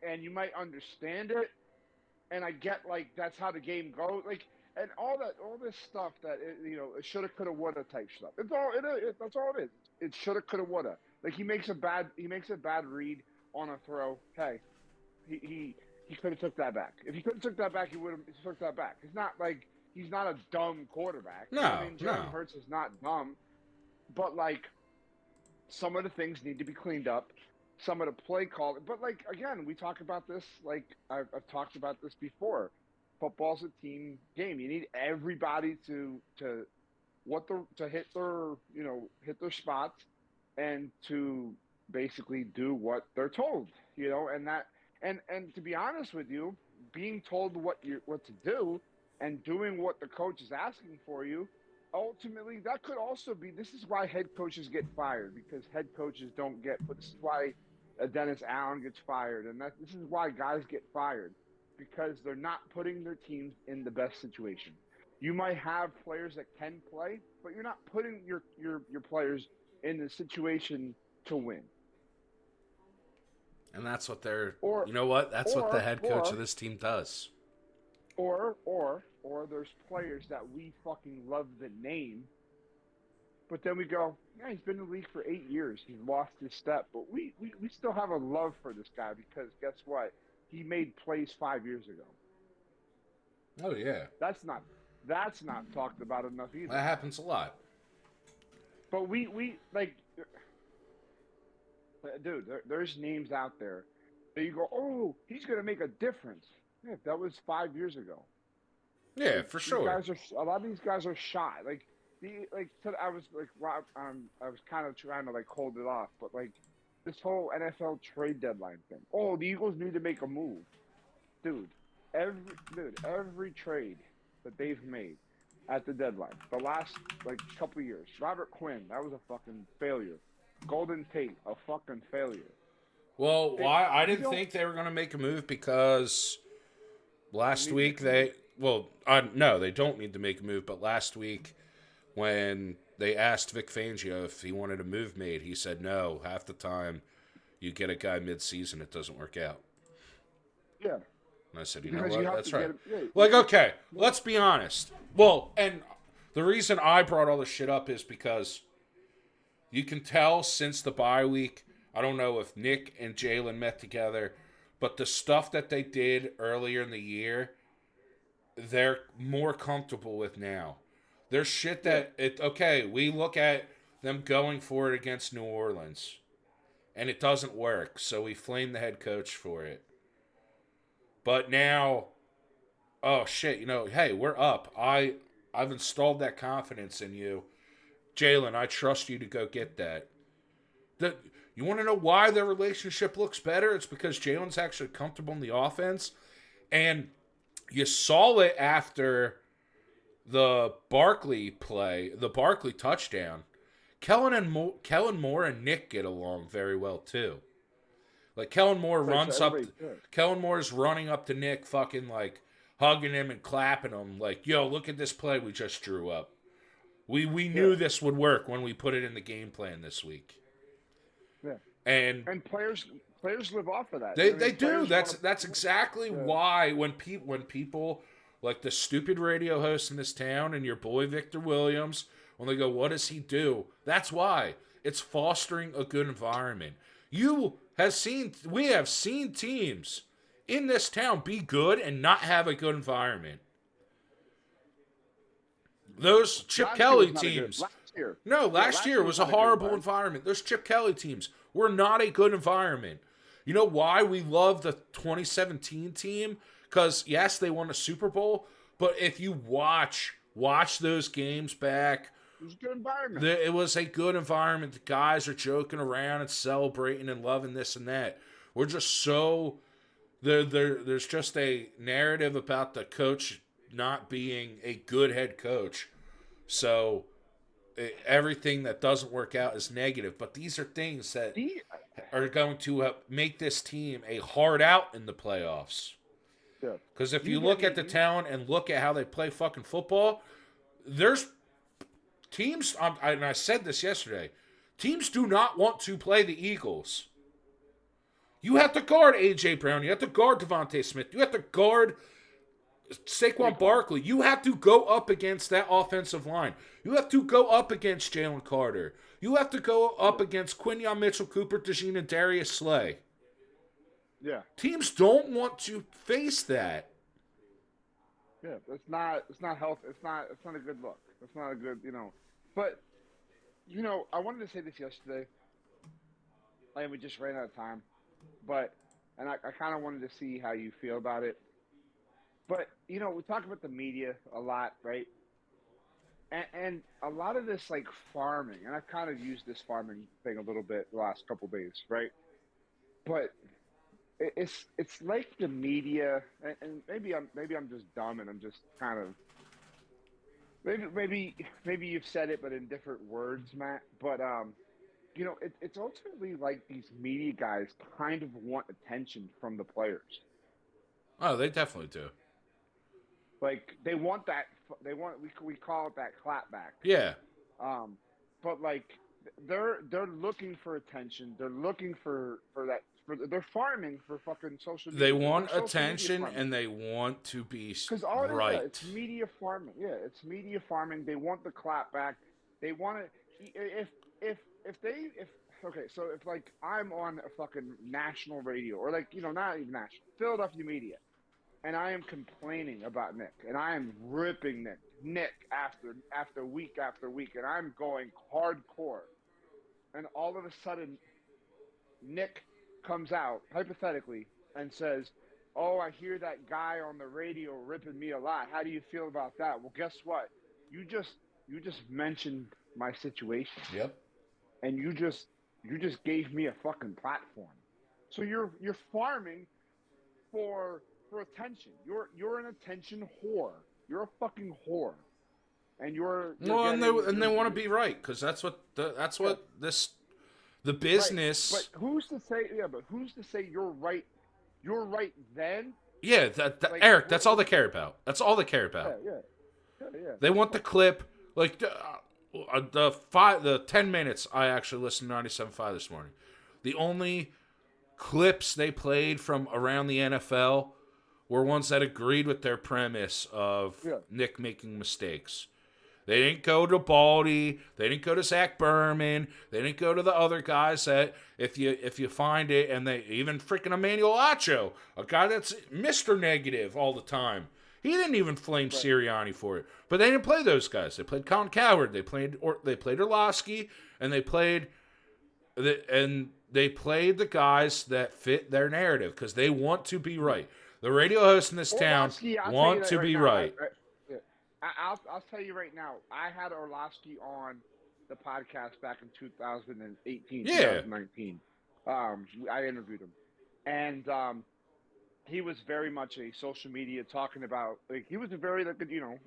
and you might understand it, and I get like that's how the game goes, like and all this stuff that it shoulda coulda woulda type stuff. It's all that's all it is. It shoulda coulda woulda. Like he makes a bad read on a throw. Hey, he could have took that back. If he could have took that back, he would have took that back. It's not like he's not a dumb quarterback. You know what I No. mean? Jalen No. Hurts is not dumb, but like some of the things need to be cleaned up. Some of the play call, but like again, we talk about this. Like I've talked about this before. Football's a team game. You need everybody to hit their hit their spots and to basically do what they're told. And that and to be honest with you, being told what to do and doing what the coach is asking for you, ultimately that could also be. This is why head coaches get fired because head coaches don't get. But this is why Dennis Allen gets fired, and this is why guys get fired because they're not putting their teams in the best situation. You might have players that can play, but you're not putting your players in the situation to win. And that's what they're. Or You know what? That's what the or head coach of or this team does. or there's players that we fucking love the name, but then we go, yeah, he's been in the league for 8 years. He's lost his step, but we still have a love for this guy because guess what? He made plays 5 years ago. Oh yeah, That's not talked about enough that either. happens a lot. But we like, dude, there's names out there that you go, oh, he's gonna make a difference. Yeah, that was 5 years ago. Yeah, Like for these sure. guys are a lot of these guys are shy. I was like I was kind of trying to like hold it off, but like this whole NFL trade deadline thing. Oh, the Eagles need to make a move, dude. Every trade that they've made at the deadline, the last like couple of years. Robert Quinn, that was a fucking failure. Golden Tate, a fucking failure. Well, It, why I you didn't don't think they were going to make a move because they last need to make week a move. no, they don't need to make a move. But last week when they asked Vic Fangio if he wanted a move made, he said no. Half the time you get a guy mid-season, it doesn't work out. Yeah, And I said, you know because you what? have to That's get right. him. Yeah, Like, okay, yeah. let's be honest. Well, and the reason I brought all this shit up is because you can tell since the bye week, I don't know if Nick and Jalen met together, but the stuff that they did earlier in the year, they're more comfortable with now. There's shit Yeah. okay, we look at them going for it against New Orleans, and it doesn't work, so we flame the head coach for it. But now, oh shit, hey, we're up. I've installed that confidence in you. Jalen, I trust you to go get that. The, you want to know why their relationship looks better? It's because Jalen's actually comfortable in the offense. And you saw it after the Barkley play, the Barkley touchdown. Kellen Moore and Nick get along very well too. Like Like so everybody. Yeah. Kellen Moore's running up to Nick, fucking like hugging him and clapping him, like, "Yo, look at this play we just drew up. We Yeah. knew this would work when we put it in the game plan this week." Yeah. And And players live off of that. they I they mean, do. players want That's exactly to. why when people like the stupid radio host in this town and your boy Victor Williams, when they go, "What does he do?" That's why it's fostering a good environment. We have seen teams in this town be good and not have a good environment. Those Chip Last year Kelly was not a good. teams. Last year. No, Yeah, last last year year was was a not a good horrible environment. environment. Those Chip Kelly teams were not a good environment. You know why we love the 2017 team? Because yes, they won a Super Bowl, but if you watch those games back, It was a good environment. it was a good environment. The guys are joking around and celebrating and loving this and that. We're just so there's just a narrative about the coach not being a good head coach. So everything that doesn't work out is negative. But these are things that The, are going to make this team a hard out in the playoffs. yeah. Because if You you get look me. at the talent and look at how they play fucking football, there's teams, and I said this yesterday, teams do not want to play the Eagles. You have to guard A.J. Brown. You have to guard Devontae Smith. You have to guard Saquon Barkley. You have to go up against that offensive line. You have to go up against Jalen Carter. You have to go up against Quinion Mitchell, Cooper DeJean, and Darius Slay. Yeah. Teams don't want to face that. Yeah. It's not health. It's not a good look. It's not a good. But I wanted to say this yesterday, and we just ran out of time. But I kind of wanted to see how you feel about it. But we talk about the media a lot, right? And a lot of this like farming, and I've kind of used this farming thing a little bit the last couple days, right? But it's like the media, and maybe I'm just dumb, and I'm just kind of maybe you've said it, but in different words, Matt. But it's ultimately like these media guys kind of want attention from the players. Oh, they definitely do. Like they want that. They want we call it that clapback. Yeah. Um, but like they're looking for attention. They're looking for that they're farming for fucking social They media. want They're social media attention farming. and they want to be Because all it is, yeah, right. it's media farming. Yeah, it's media farming. They want the clap back. They want to. If they if okay, so if like I'm on a fucking national radio or like not even national Philadelphia media, and I am complaining about Nick, and I am ripping Nick after week, and I'm going hardcore, and all of a sudden Nick comes out hypothetically and says, "Oh, I hear that guy on the radio ripping me a lot. How do you feel about that?" Well, guess what? You just you just mentioned my situation, Yep. and you just gave me a fucking platform. So you're farming for attention. You're an attention whore. You're a fucking whore, and you're Well, getting and they want to you're be right because that's yeah, what the right. But business. who's to say? Yeah, but who's to say you're right? You're right then. Yeah, that Like Eric. That's all they care about. That's all they care yeah, about. yeah, yeah. They Of want the course. clip. Like the 10 minutes I actually listened to 97.5 this morning. The only clips they played from around the NFL were ones that agreed with their premise of Yeah, Nick making mistakes. They didn't go to Baldy. They didn't go to Zach Berman. They didn't go to the other guys that if you find it, and they even freaking Emmanuel Acho, a guy that's Mr. Negative all the time. He didn't even flame right. Sirianni for it. But they didn't play those guys. They played Colin Coward. They played Orlovsky, and they played the guys that fit their narrative because they want to be right. The radio hosts in this town Orlovsky, I'll tell you want that to right be now. right. Yeah. I'll tell you right now. I had Orlovsky on the podcast back in 2018, Yeah. 2019. I interviewed him, and he was very much a social media talking about like he was a very like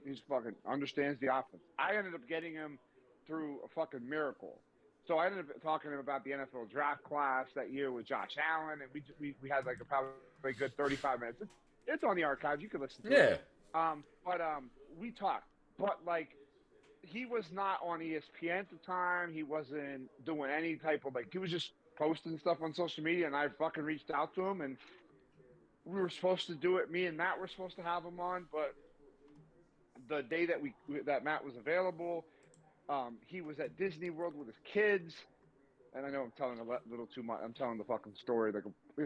he's fucking understands the offense. I ended up getting him through a fucking miracle. So I ended up talking to him about the NFL draft class that year with Josh Allen, and we had like a probably a good 35 minutes. It's on the archives. You can listen to it. Yeah. But we talked. But like he was not on ESPN at the time. He wasn't doing any type of like he was just posting stuff on social media, and I fucking reached out to him and we were supposed to do it. Me and Matt were supposed to have him on, but the day that Matt was available, he was at Disney World with his kids. And I know I'm telling a little too much. I'm telling the fucking story like hey,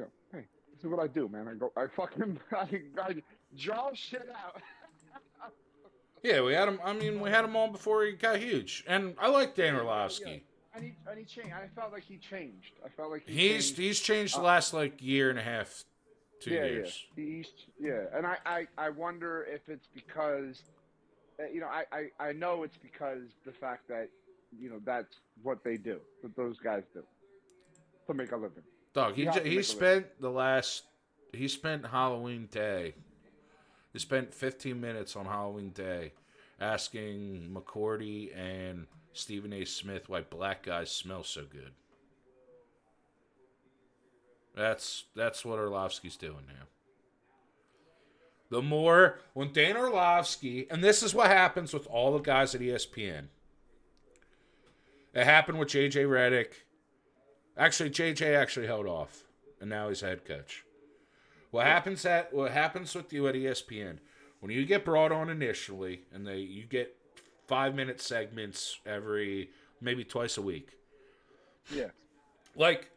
this is what I do, man. I fucking I draw shit out. Yeah, we had him. I mean, we had him on before he got huge, and I like Dan Yeah. Orlovsky. And he changed. I felt like he changed. I felt like he He's changed. changed the last like year and a half, 2 years. Yeah. And I wonder if it's because I know it's because the fact that that's what they do, that those guys do to make a living. Dog, You have to he make a living. spent Halloween Day. He spent 15 minutes on Halloween Day asking McCourty and Stephen A. Smith why black guys smell so good. That's what Orlovsky's doing now. When Dan Orlovsky, and this is what happens with all the guys at ESPN. It happened with JJ Redick. Actually, JJ actually held off, and now he's a head coach. What happens with you at ESPN when you get brought on initially, and you get 5-minute segments maybe twice a week. Yeah. Like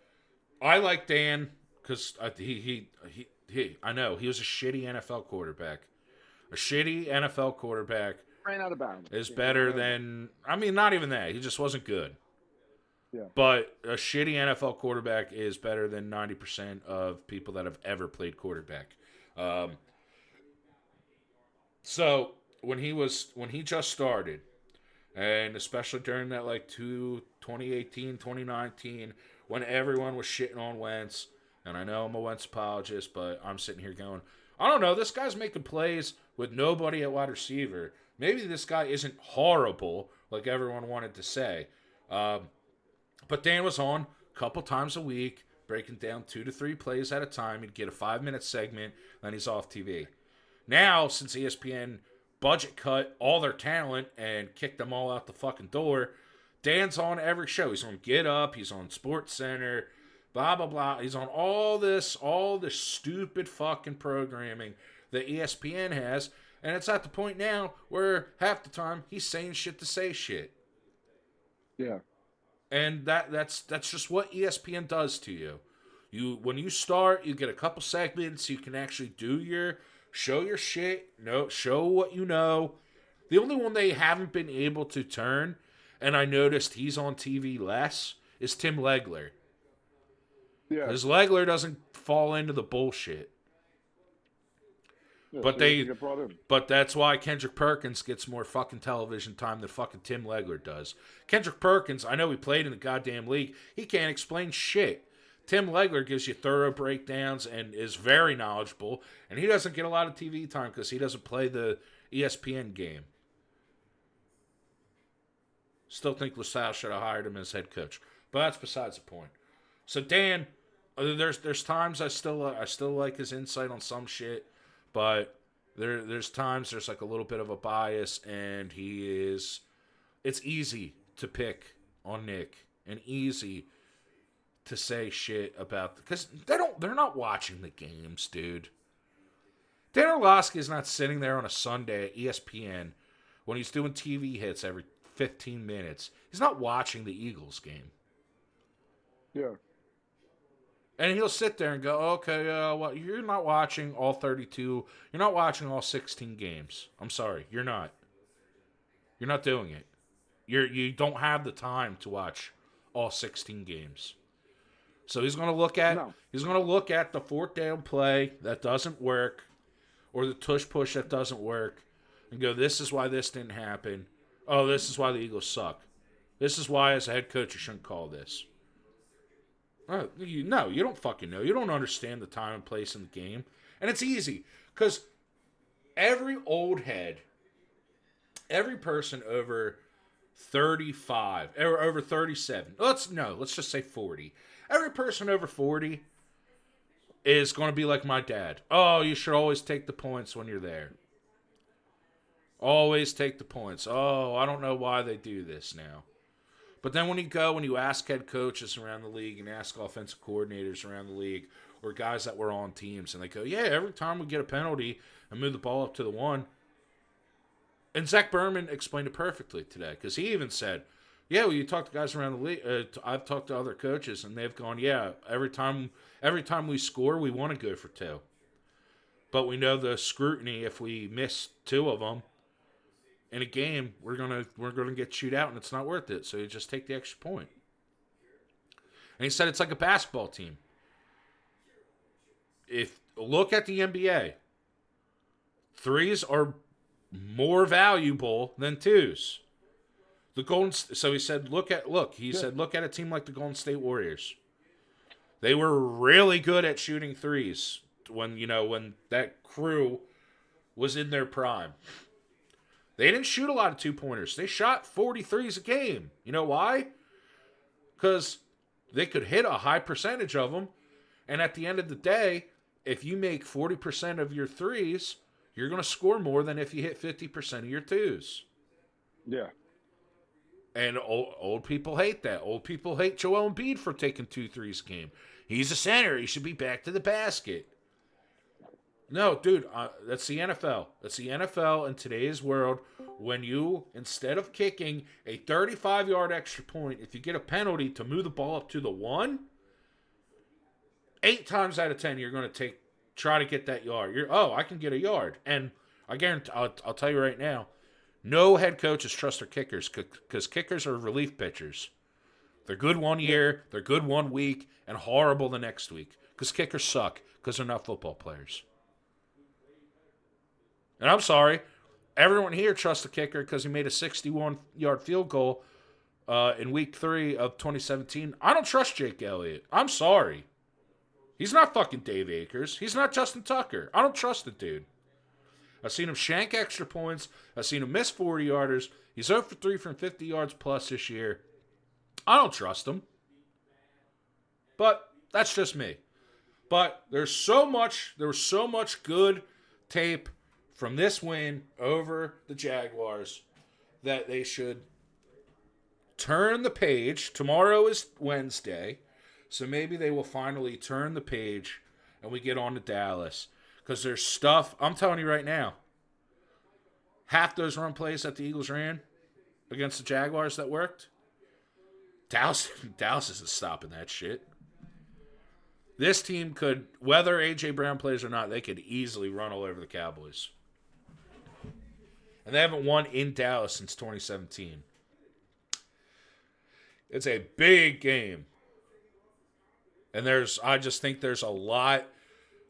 I like Dan because I know he was a shitty NFL quarterback. A shitty NFL quarterback Ran out of bounds. is Yeah, better than not even that. He just wasn't good. Yeah. But a shitty NFL quarterback is better than 90% of people that have ever played quarterback. So when he just started, and especially during that like 2018, 2019, when everyone was shitting on Wentz, and I know I'm a Wentz apologist, but I'm sitting here going, I don't know, this guy's making plays with nobody at wide receiver. Maybe this guy isn't horrible like everyone wanted to say. But Dan was on a couple times a week, breaking down 2 to 3 plays at a time. He'd get a 5-minute segment, then he's off TV. Now, since ESPN budget cut all their talent and kicked them all out the fucking door, Dan's on every show. He's on Get Up, he's on Sports Center, blah blah blah. He's on all this stupid fucking programming that ESPN has, and it's at the point now where half the time he's saying shit to say shit. Yeah. And that's just what ESPN does to you. When you start, you get a couple segments. You can actually show your shit. Show what you know. The only one they haven't been able to turn, and I noticed he's on TV less, is Tim Legler. Yeah. Because Legler doesn't fall into the bullshit. Yeah, But so you get brought in. but that's why Kendrick Perkins gets more fucking television time than fucking Tim Legler does. Kendrick Perkins, I know he played in the goddamn league. He can't explain shit. Tim Legler gives you thorough breakdowns and is very knowledgeable, and he doesn't get a lot of TV time because he doesn't play the ESPN game. Still think LaSalle should have hired him as head coach, but that's besides the point. So Dan, there's times I still like his insight on some shit, but there's times there's like a little bit of a bias, and it's easy to pick on Nick and easy to say shit about because they're not watching the games, dude. Dan Orlovsky is not sitting there on a Sunday at ESPN when he's doing TV hits every 15 minutes. He's not watching the Eagles game. Yeah. And he'll sit there and go, okay, well, you're not watching all 32. You're not watching all 16 games. I'm sorry, you're not. You're not doing it. You don't have the time to watch all 16 games. So he's going to look at the fourth down play that doesn't work, or the tush push that doesn't work, and go, this is why this didn't happen. Oh, this is why the Eagles suck. This is why, as a head coach, you shouldn't call this. You don't fucking know. You don't understand the time and place in the game. And it's easy, because every old head, every person over 35, or over 37, let's just say 40. Every person over 40 is going to be like my dad. Oh, you should always take the points when you're there. Always take the points. Oh, I don't know why they do this now. But then when you ask head coaches around the league and ask offensive coordinators around the league or guys that were on teams, and they go, yeah, every time we get a penalty and move the ball up to the one. And Zach Berman explained it perfectly today, because he even said, yeah, well, you talk to guys around the league. I've talked to other coaches, and they've gone, yeah, every time we score, we want to go for two. But we know the scrutiny, if we miss two of them in a game, we're gonna get chewed out, and it's not worth it. So you just take the extra point. And he said it's like a basketball team. Look at the NBA, threes are more valuable than twos. So he said, look at a team like the Golden State Warriors. They were really good at shooting threes when that crew was in their prime. They didn't shoot a lot of two-pointers. They shot 43s a game. You know why? Because they could hit a high percentage of them, and at the end of the day, if you make 40% of your threes, you're going to score more than if you hit 50% of your twos. Yeah. And old people hate that. Old people hate Joel Embiid for taking 2 threes a game. He's a center. He should be back to the basket. No, dude, that's the NFL. That's the NFL in today's world. When you, instead of kicking a 35-yard extra point, if you get a penalty to move the ball up to the 1, 8 times out of 10, you're going to try to get that yard. I can get a yard. And I guarantee, I'll tell you right now, no head coaches trust their kickers, because kickers are relief pitchers. They're good one year, they're good 1 week, and horrible the next week. Because kickers suck, because they're not football players. And I'm sorry, everyone here trusts the kicker because he made a 61-yard field goal in week 3 of 2017. I don't trust Jake Elliott. I'm sorry. He's not fucking Dave Akers. He's not Justin Tucker. I don't trust the dude. I've seen him shank extra points. I've seen him miss 40-yarders. He's 0 for 3 from 50 yards plus this year. I don't trust him. But that's just me. But there was so much good tape from this win over the Jaguars that they should turn the page. Tomorrow is Wednesday. So maybe they will finally turn the page and we get on to Dallas. Because there's stuff, I'm telling you right now, half those run plays that the Eagles ran against the Jaguars that worked, Dallas, Dallas isn't stopping that shit. This team could, whether A.J. Brown plays or not, they could easily run all over the Cowboys. And they haven't won in Dallas since 2017. It's a big game. And I just think there's a lot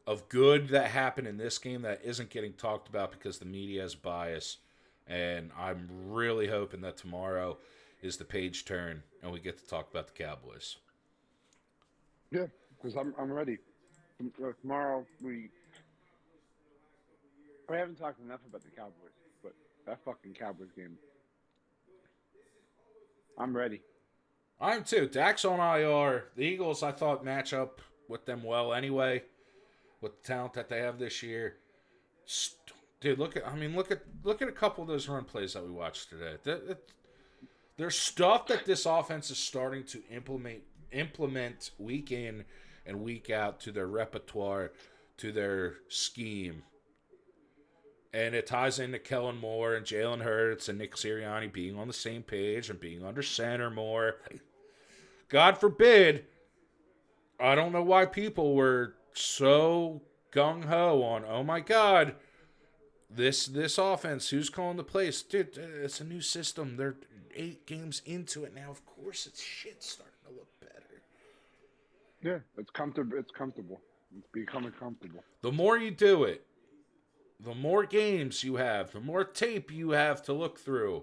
of good that happened in this game that isn't getting talked about because the media is biased. And I'm really hoping that tomorrow is the page turn and we get to talk about the Cowboys. Yeah, because I'm ready. Tomorrow I haven't talked enough about the Cowboys, but that fucking Cowboys game, I'm ready. I am too. Dak's on IR. The Eagles, I thought, match up with them well anyway, with the talent that they have this year. Dude, look at a couple of those run plays that we watched today. There's stuff that this offense is starting to implement week in and week out to their repertoire, to their scheme. And it ties into Kellen Moore and Jalen Hurts and Nick Sirianni being on the same page and being under center more. God forbid, I don't know why people were so gung-ho on, oh my God, this offense, who's calling the plays? Dude, it's a new system. They're 8 games into it now. Of course, it's starting to look better. Yeah, it's comfortable. It's comfortable. It's becoming comfortable. The more you do it, the more games you have, the more tape you have to look through.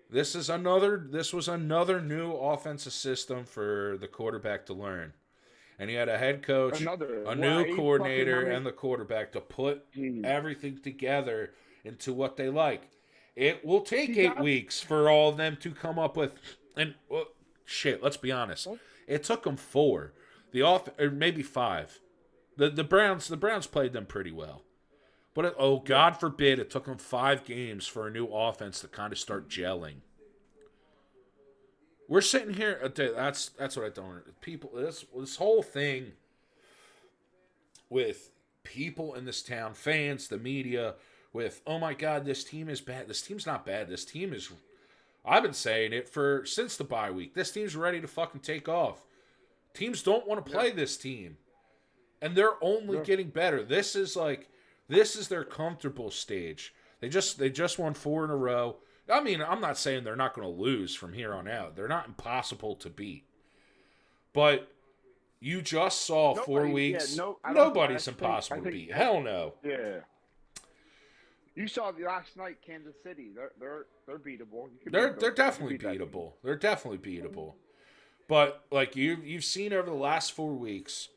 This was another new offensive system for the quarterback to learn. And he had a head coach, a new coordinator, and the quarterback to put everything together into what they like. It will take 8 weeks for all of them to come up with, and let's be honest. It took them 4. Or maybe 5. The Browns played them pretty well. But God forbid, it took them 5 games for a new offense to kind of start gelling. We're sitting here. That's what I don't. People, this whole thing with people in this town, fans, the media, with oh my God, this team is bad. This team's not bad. This team is. I've been saying it since the bye week. This team's ready to fucking take off. Teams don't want to play this team, and they're only getting better. This is their comfortable stage. They just won 4 in a row. I mean, I'm not saying they're not going to lose from here on out. They're not impossible to beat. But you just saw 4 weeks. Nobody's impossible to beat. Hell no. Yeah. You saw the last night, Kansas City. They're beatable. They're definitely beatable. They're definitely beatable. But like you've seen over the last 4 weeks,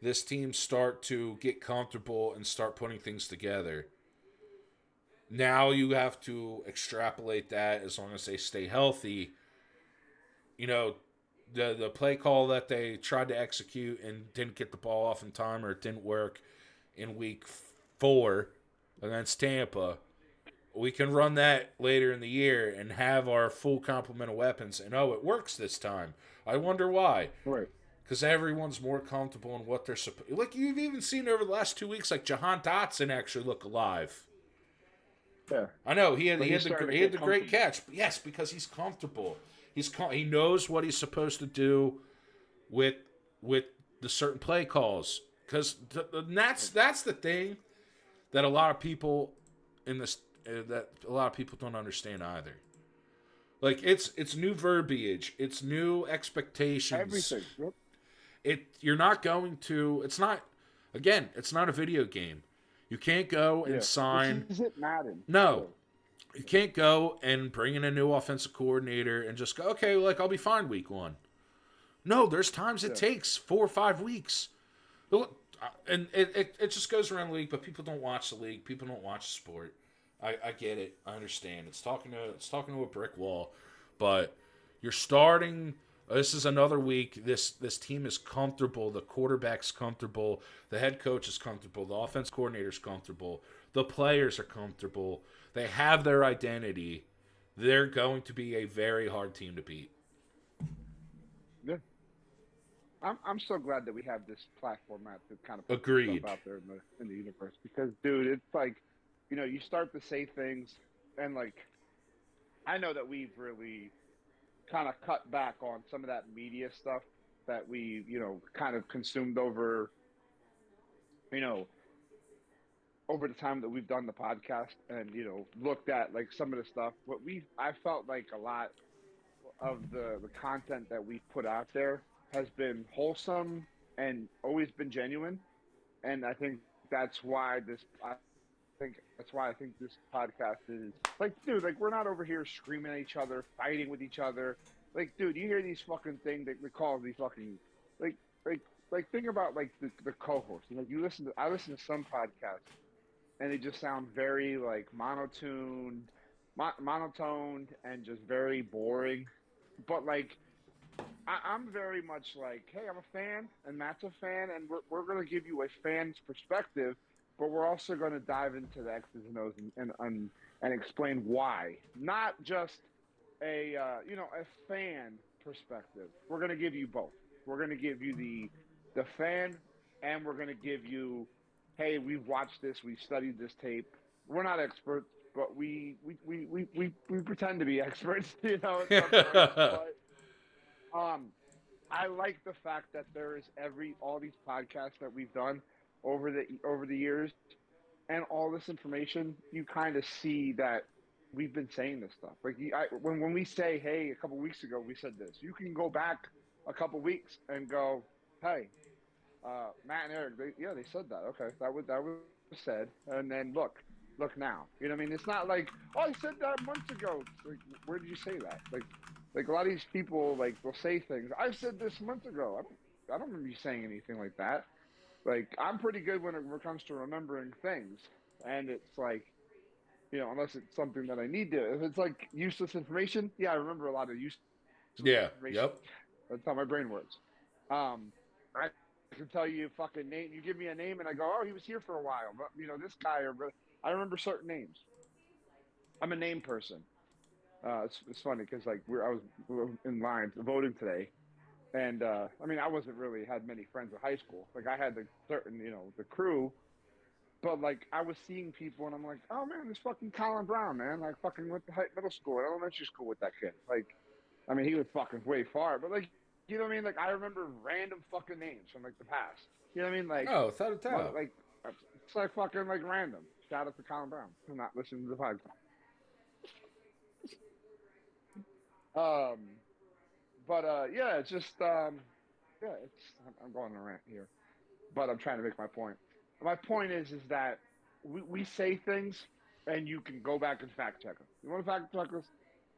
this team start to get comfortable and start putting things together. Now you have to extrapolate that as long as they stay healthy. You know, the play call that they tried to execute and didn't get the ball off in time, or it didn't work in week 4 against Tampa. We can run that later in the year and have our full complement of weapons. And it works this time. I wonder why. Right. Because everyone's more comfortable in what they're supposed. Like you've even seen over the last 2 weeks, like Jahan Dotson actually look alive. Yeah. I know he had the great catch. Yes, because he's comfortable. He knows what he's supposed to do with the certain play calls. Because that's the thing that a lot of people don't understand either. Like it's new verbiage, it's new expectations. Everything. Yep. You're not going to. It's not a video game. You can't go and sign. This isn't Madden. No. You can't go and bring in a new offensive coordinator and just go, okay, I'll be fine week 1. No, there's times it takes 4 or 5 weeks. And it just goes around the league, but people don't watch the league. People don't watch the sport. I get it. I understand. It's talking to a brick wall. But you're starting. This is another week. This team is comfortable. The quarterback's comfortable. The head coach is comfortable. The offense coordinator's comfortable. The players are comfortable. They have their identity. They're going to be a very hard team to beat. Yeah. I'm so glad that we have this platform, Matt, to kind of put this stuff Agreed. out there in the universe. Because, dude, it's like, you start to say things, and like, I know that we've really kind of cut back on some of that media stuff that we, kind of consumed you know, over the time that we've done the podcast, and looked at like some of the stuff. I felt like a lot of the content that we've put out there has been wholesome and always been genuine, and I think this podcast is like, dude, like we're not over here screaming at each other, fighting with each other. Like, dude, you hear these fucking things that they call these fucking like like think about like the co-host. Like I listen to some podcasts and they just sound very like monotoned and just very boring. But like I'm very much like, hey, I'm a fan, and Matt's a fan, and we're going to give you a fan's perspective, but we're also going to dive into the X's and O's and explain why, not just a fan perspective. We're going to give you both. We're going to give you the fan, and we're going to give you, hey, we've watched this, we've studied this tape. We're not experts, but we pretend to be experts, at some points, but. Um, I like the fact that there is all these podcasts that we've done over the years, and all this information. You kind of see that we've been saying this stuff. Like when we say, "Hey, a couple weeks ago we said this," you can go back a couple weeks and go, "Hey, Matt and Eric, they said that. Okay, that was said." And then look now. You know what I mean? It's not like, "Oh, I said that months ago." It's like, where did you say that? Like a lot of these people, like they'll say things. I said this months ago. I don't remember you saying anything like that. Like I'm pretty good when it comes to remembering things, and it's like, unless it's something that I need to. If it's like useless information, yeah, I remember a lot of useless Yeah. information. Yep. That's how my brain works. I can tell you fucking name. You give me a name, and I go, "Oh, he was here for a while." But this guy, I remember certain names. I'm a name person. It's funny because like we were in line voting today, and I mean I wasn't really had many friends in high school. Like I had the certain the crew, but like I was seeing people, and I'm like, "Oh man, this fucking Colin Brown, man! I fucking went to middle school and elementary school with that kid." Like, I mean he was fucking way far, but like what I mean? Like I remember random fucking names from like the past. You know what I mean? Like Oh, without a mother doubt. like it's like fucking like random. Shout out to Colin Brown for not listening to the podcast. Um, but yeah, it's just yeah, I'm going on a rant here, but I'm trying to make my point. My point is that we say things, and you can go back and fact check them. You want to fact check us?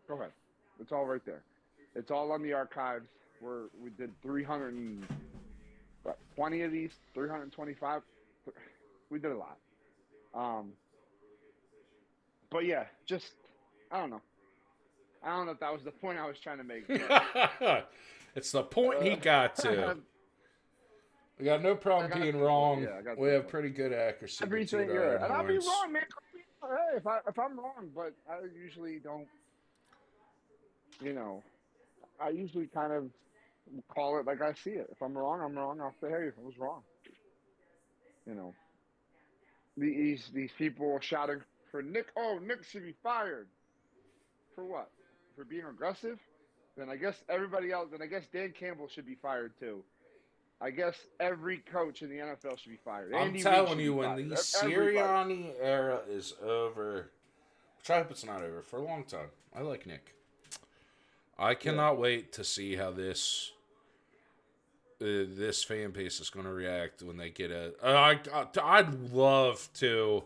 Go ahead. It's all right there. It's all on the archives. We did 320 of these, 325. We did a lot. Um, but yeah, just I don't know. I don't know if that was the point I was trying to make, but It's the point he uh, got to. We got no I problem got being to the point. wrong. Yeah, I got to We the have point. pretty good accuracy to toot Everything, our yeah, own and I'll be horns. wrong, man. Hey, if I'm wrong, but I usually don't. You know, I usually kind of call it like I see it. If I'm wrong, I'm wrong. I'll say, hey, I was wrong. You know, these people shouting for Nick. Oh, Nick should be fired for what? For being aggressive? Then I guess everybody else. Then I guess Dan Campbell should be fired too. I guess every coach in the NFL should be fired. I'm Andy Reid telling should you, be when fired. the Everybody. Sirianni era is over, which I hope it's not over for a long time. I like Nick. I Yeah. cannot wait to see how this fan base is going to react when they get a. I'd love Yeah. to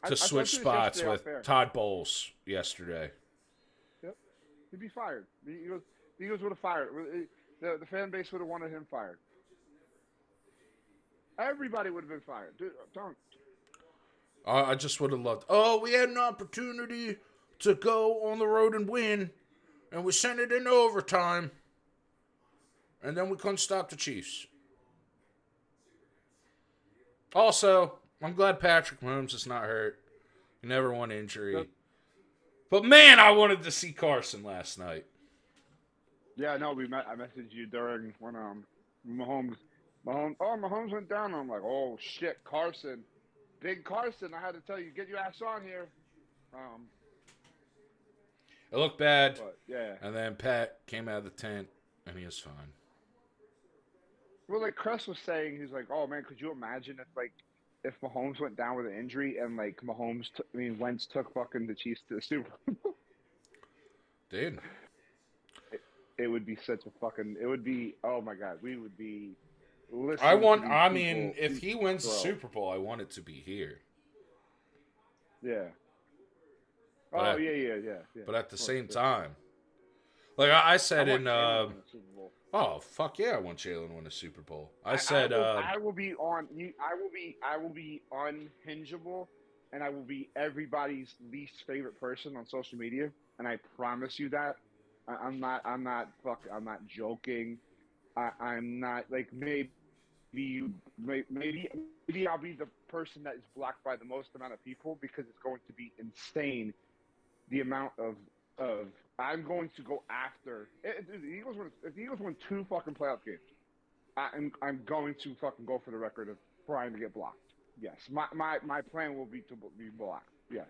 I switch said this spots yesterday off with air. Todd Bowles yesterday. Yep. He'd be fired. The Eagles would have fired. The fan base would have wanted him fired. Everybody would have been fired. Dude, don't. I just would have loved. Oh, we had an opportunity to go on the road and win, and we sent it into overtime, and then we couldn't stop the Chiefs. Also, I'm glad Patrick Mahomes is not hurt. He never won injury. But man, I wanted to see Carson last night. Yeah, no, we met. I messaged you during when Mahomes, Mahomes went down. I'm like, oh shit, Carson, big Carson. I had to tell you, get your ass on here. Um, It looked bad, but yeah, and then Pat came out of the tent, and he was fine. well, like Cress was saying, he's like, oh man, could you imagine if Mahomes went down with an injury and like Wentz took fucking the Chiefs to the Super Bowl. Dude, It would be such a fucking. It would be. Oh my god, we would be listening to these I mean, people if eat, he wins the bro. Super Bowl, I want it to be here. Yeah. But Oh at, yeah, yeah, yeah, yeah. but at the Of course. same Yeah. time, like I I said want in, Jalen to win the Super Bowl. oh, fuck yeah, I want Jalen to win a Super Bowl. I I said, will. I will be on. I will be. I will be unhingeable, and I will be everybody's least favorite person on social media. And I promise you that. I'm not. I'm not. Fuck. I'm not joking. I'm not like maybe I'll be the person that is blocked by the most amount of people because it's going to be insane the amount of I'm going to go after the Eagles. If the Eagles win two fucking playoff games, I'm going to fucking go for the record of trying to get blocked. Yes, my plan will be to be blocked. Yes,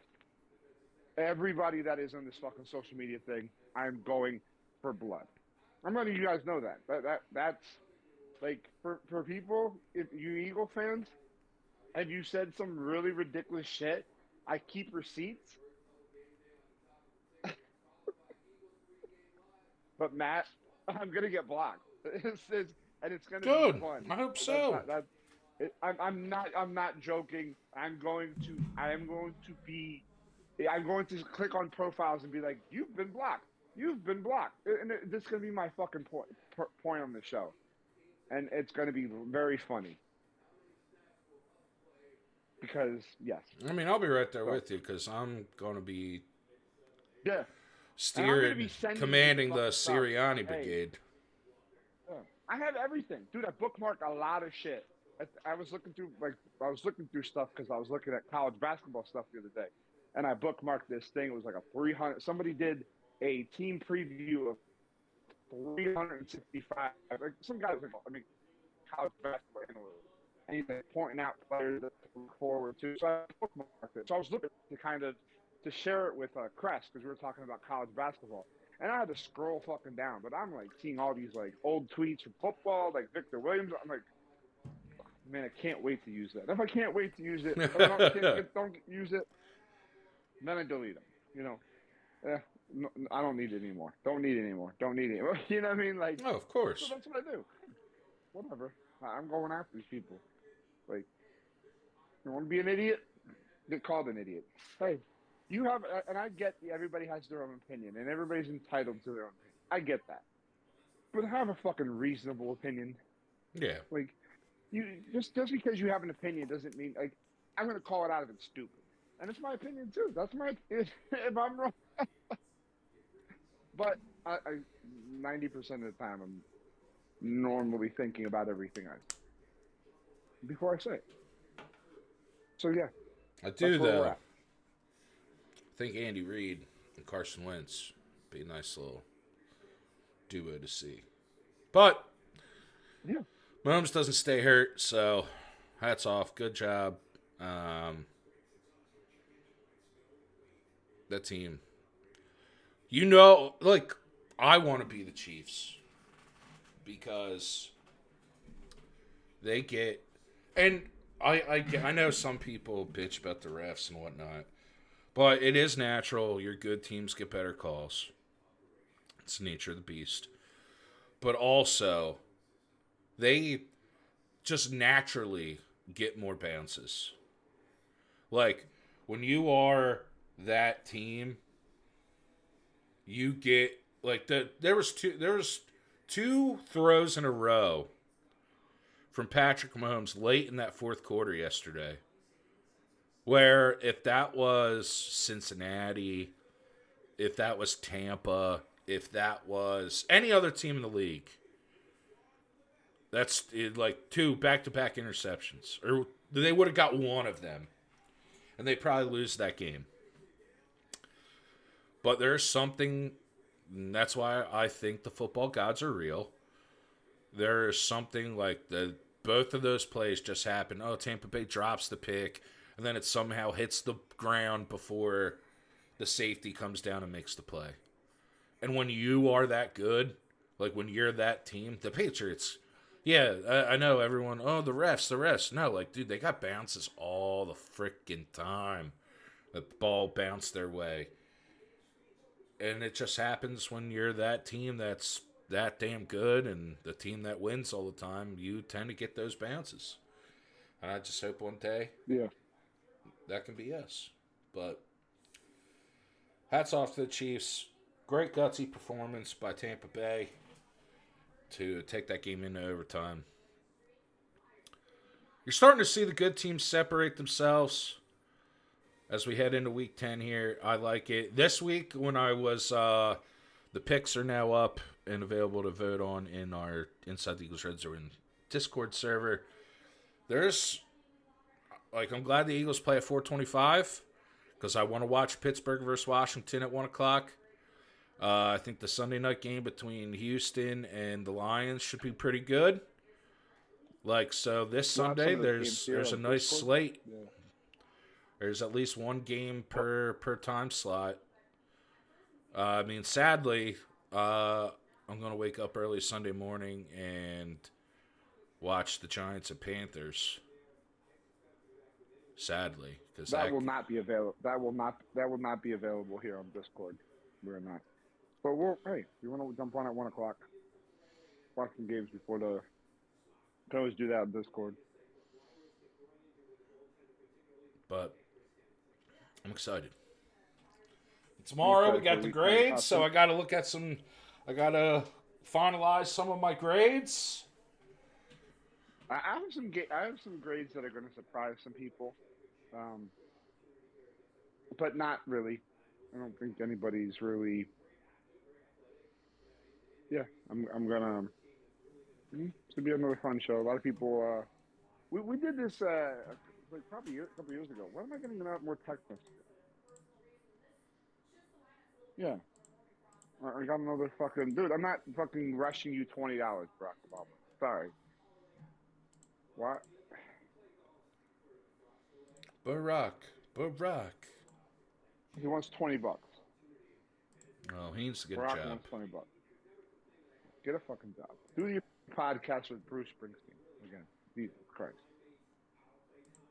everybody that is on this fucking social media thing, I'm going for blood. I'm letting you guys know that's like for people. If you Eagle fans and you said some really ridiculous shit, I keep receipts. But Matt, I'm gonna get blocked. And it's gonna be good. fun. I hope That's so. not that. I'm not joking. I am going to be. I'm going to click on profiles and be like, "You've been blocked. You've been blocked." And this is gonna be my fucking point on the show, and it's gonna be very funny because yes. I mean, I'll be right there So with you because I'm going to be yeah, and I'm gonna steering, be sending you commanding the fucking stuff. Sirianni Hey, Brigade. yeah. I have everything, dude. I bookmark a lot of shit. I was looking through I was looking through stuff because I was looking at college basketball stuff the other day, and I bookmarked this thing. It was like a 300. Somebody did a team preview of 365. Like some guy was like, I mean, college basketball analyst, and he's like pointing out players that to look forward to. So I bookmarked it. So I was looking to kind of to share it with Crest because we were talking about college basketball. And I had to scroll fucking down, but I'm like seeing all these like old tweets from football, like Victor Williams. I'm like, man, I can't wait to use that. If I can't wait to use it, if I don't use it, then I delete them. You know, no, I don't need it anymore. Don't need it anymore. Don't need it anymore. You know what I mean? Like, Oh, of so course. that's what I do. Whatever. I'm going after these people. Like, you want to be an idiot? Get called an idiot. Hey, you have, and I get everybody has their own opinion, and everybody's entitled to their own opinion. I get that, but have a fucking reasonable opinion. Yeah. Like, you just because you have an opinion doesn't mean like I'm gonna call it out if it's stupid, and it's my opinion too. That's my if I'm wrong, but I 90% of the time I'm normally thinking about everything I before I say it. So yeah, I that's do, where we're though. at. I think Andy Reid and Carson Wentz be a nice little duo to see. But Yeah, Mahomes doesn't stay hurt, so hats off. Good job. Um, that team. You know, like, I want to be the Chiefs because they get. And I know some people bitch about the refs and whatnot, but it is natural. Your good teams get better calls. It's the nature of the beast. But also, they just naturally get more bounces. Like, when you are that team, you get like there was two throws in a row from Patrick Mahomes late in that fourth quarter yesterday. Where if that was Cincinnati, if that was Tampa, if that was any other team in the league, that's like two back-to-back interceptions. Or they would have got one of them, and they probably lose that game. But there's something And that's why I think the football gods are real. There is something like both of those plays just happened. Oh, Tampa Bay drops the pick, and then it somehow hits the ground before the safety comes down and makes the play. And when you are that good, like when you're that team, the Patriots, yeah, I know everyone, oh, the refs. No, like, dude, they got bounces all the freaking time. The ball bounced their way. And it just happens when you're that team that's that damn good and the team that wins all the time, you tend to get those bounces. And I just hope one day Yeah. that can be us. But hats off to the Chiefs. Great gutsy performance by Tampa Bay to take that game into overtime. You're starting to see the good teams separate themselves as we head into week 10 here. I like it. This week, when I was, the picks are now up and available to vote on in our Inside the Eagles Redzone Discord server. There's, like, I'm glad the Eagles play at 4:25 because I want to watch Pittsburgh versus Washington at 1 o'clock. I think the Sunday night game between Houston and the Lions should be pretty good. Like, so this We'll have Sunday, some of those games here there's a on nice Discord. slate. Yeah. There's at least one game per time slot. I mean, sadly, I'm going to wake up early Sunday morning and watch the Giants and Panthers. Sadly, because That will not be available. That will not be available here on Discord. We're not. But hey, you want to jump on at 1 o'clock? Watch some games before the. Can always do that on Discord. But I'm excited. Tomorrow we got the grades, so I got to look at some. I got to finalize some of my grades. I have some grades that are going to surprise some people, but not really. I don't think anybody's really. Yeah, I'm gonna. It's gonna be another fun show. A lot of people. We did this like probably a couple years ago. Why am I getting more text messages? Yeah, I got another fucking dude. I'm not fucking rushing you $20, Barack Obama. Sorry. What? Barack. He wants $20. Oh, he needs to get Barack a job. wants $20. Get a fucking job. Do your podcast with Bruce Springsteen again. Jesus Christ.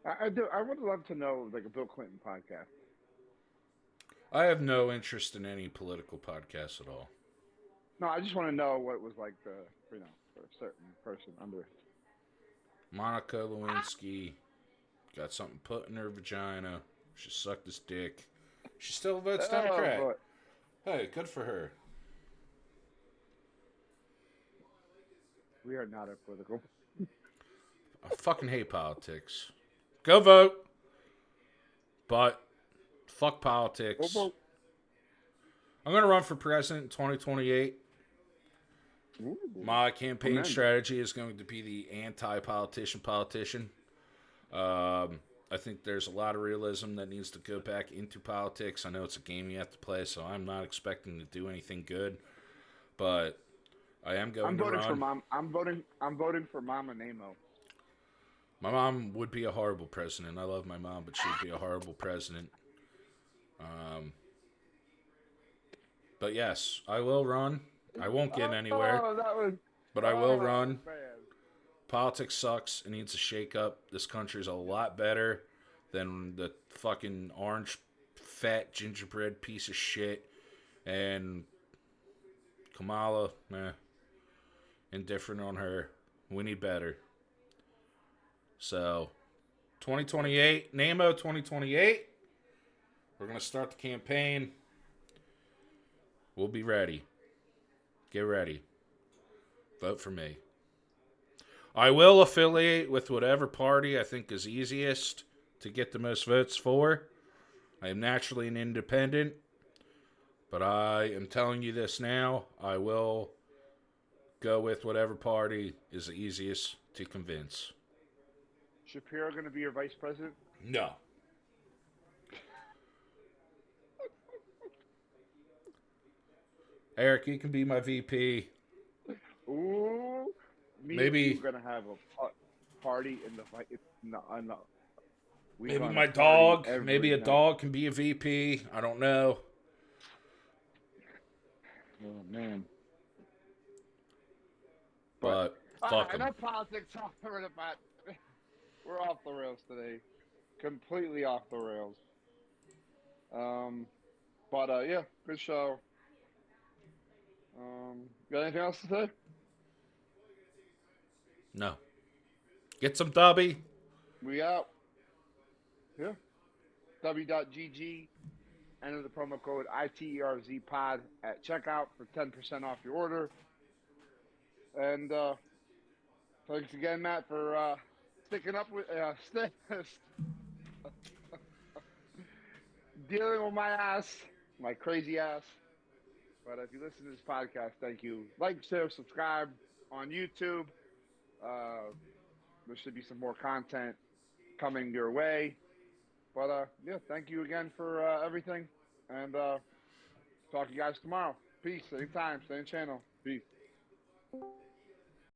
I do. I would love to know like a Bill Clinton podcast. I have no interest in any political podcasts at all. No, I just want to know what it was like for a certain person under. Monica Lewinsky got something put in her vagina. She sucked his dick. She still votes Democrat. Boy. Hey, good for her. We are not political. I fucking hate politics. Go vote. But fuck politics. Vote. I'm going to run for president in 2028. Ooh. My campaign strategy is going to be the anti-politician. I think there's a lot of realism that needs to go back into politics. I know it's a game you have to play, so I'm not expecting to do anything good. But I am going to run. I'm voting for Mama Nemo. My mom would be a horrible president. I love my mom, but she'd be a horrible president. But yes, I will run. I won't get anywhere. But I will run. Man. Politics sucks. It needs a shake-up. This country's a lot better than the fucking orange, fat, gingerbread piece of shit. And Kamala, indifferent on her. We need better. So, 2028, NAMO 2028. We're going to start the campaign. We'll be ready. Get ready. Vote for me. I will affiliate with whatever party I think is easiest to get the most votes for. I am naturally an independent, but I am telling you this now. I will go with whatever party is the easiest to convince. Shapiro going to be your vice president? No. Eric, you can be my VP. Ooh, me and you Maybe gonna have a party in the fight. No, no, we maybe gonna my party dog. Maybe every a night. dog can be a VP. I don't know. Oh man, but But all fuck right, them. enough politics. Off the about. We're off the rails today, completely off the rails. Um, but yeah, good show. Got anything else to say? No. Get some dubby. We out. Yeah. W.GG. Enter the promo code ITERZPod at checkout for 10% off your order. And thanks again, Matt, for sticking up with, dealing with my ass, my crazy ass. But if you listen to this podcast, thank you. Like, share, subscribe on YouTube. Uh, there should be some more content coming your way. But yeah, thank you again for everything. And talk to you guys tomorrow. Peace. Anytime. Same channel. Peace.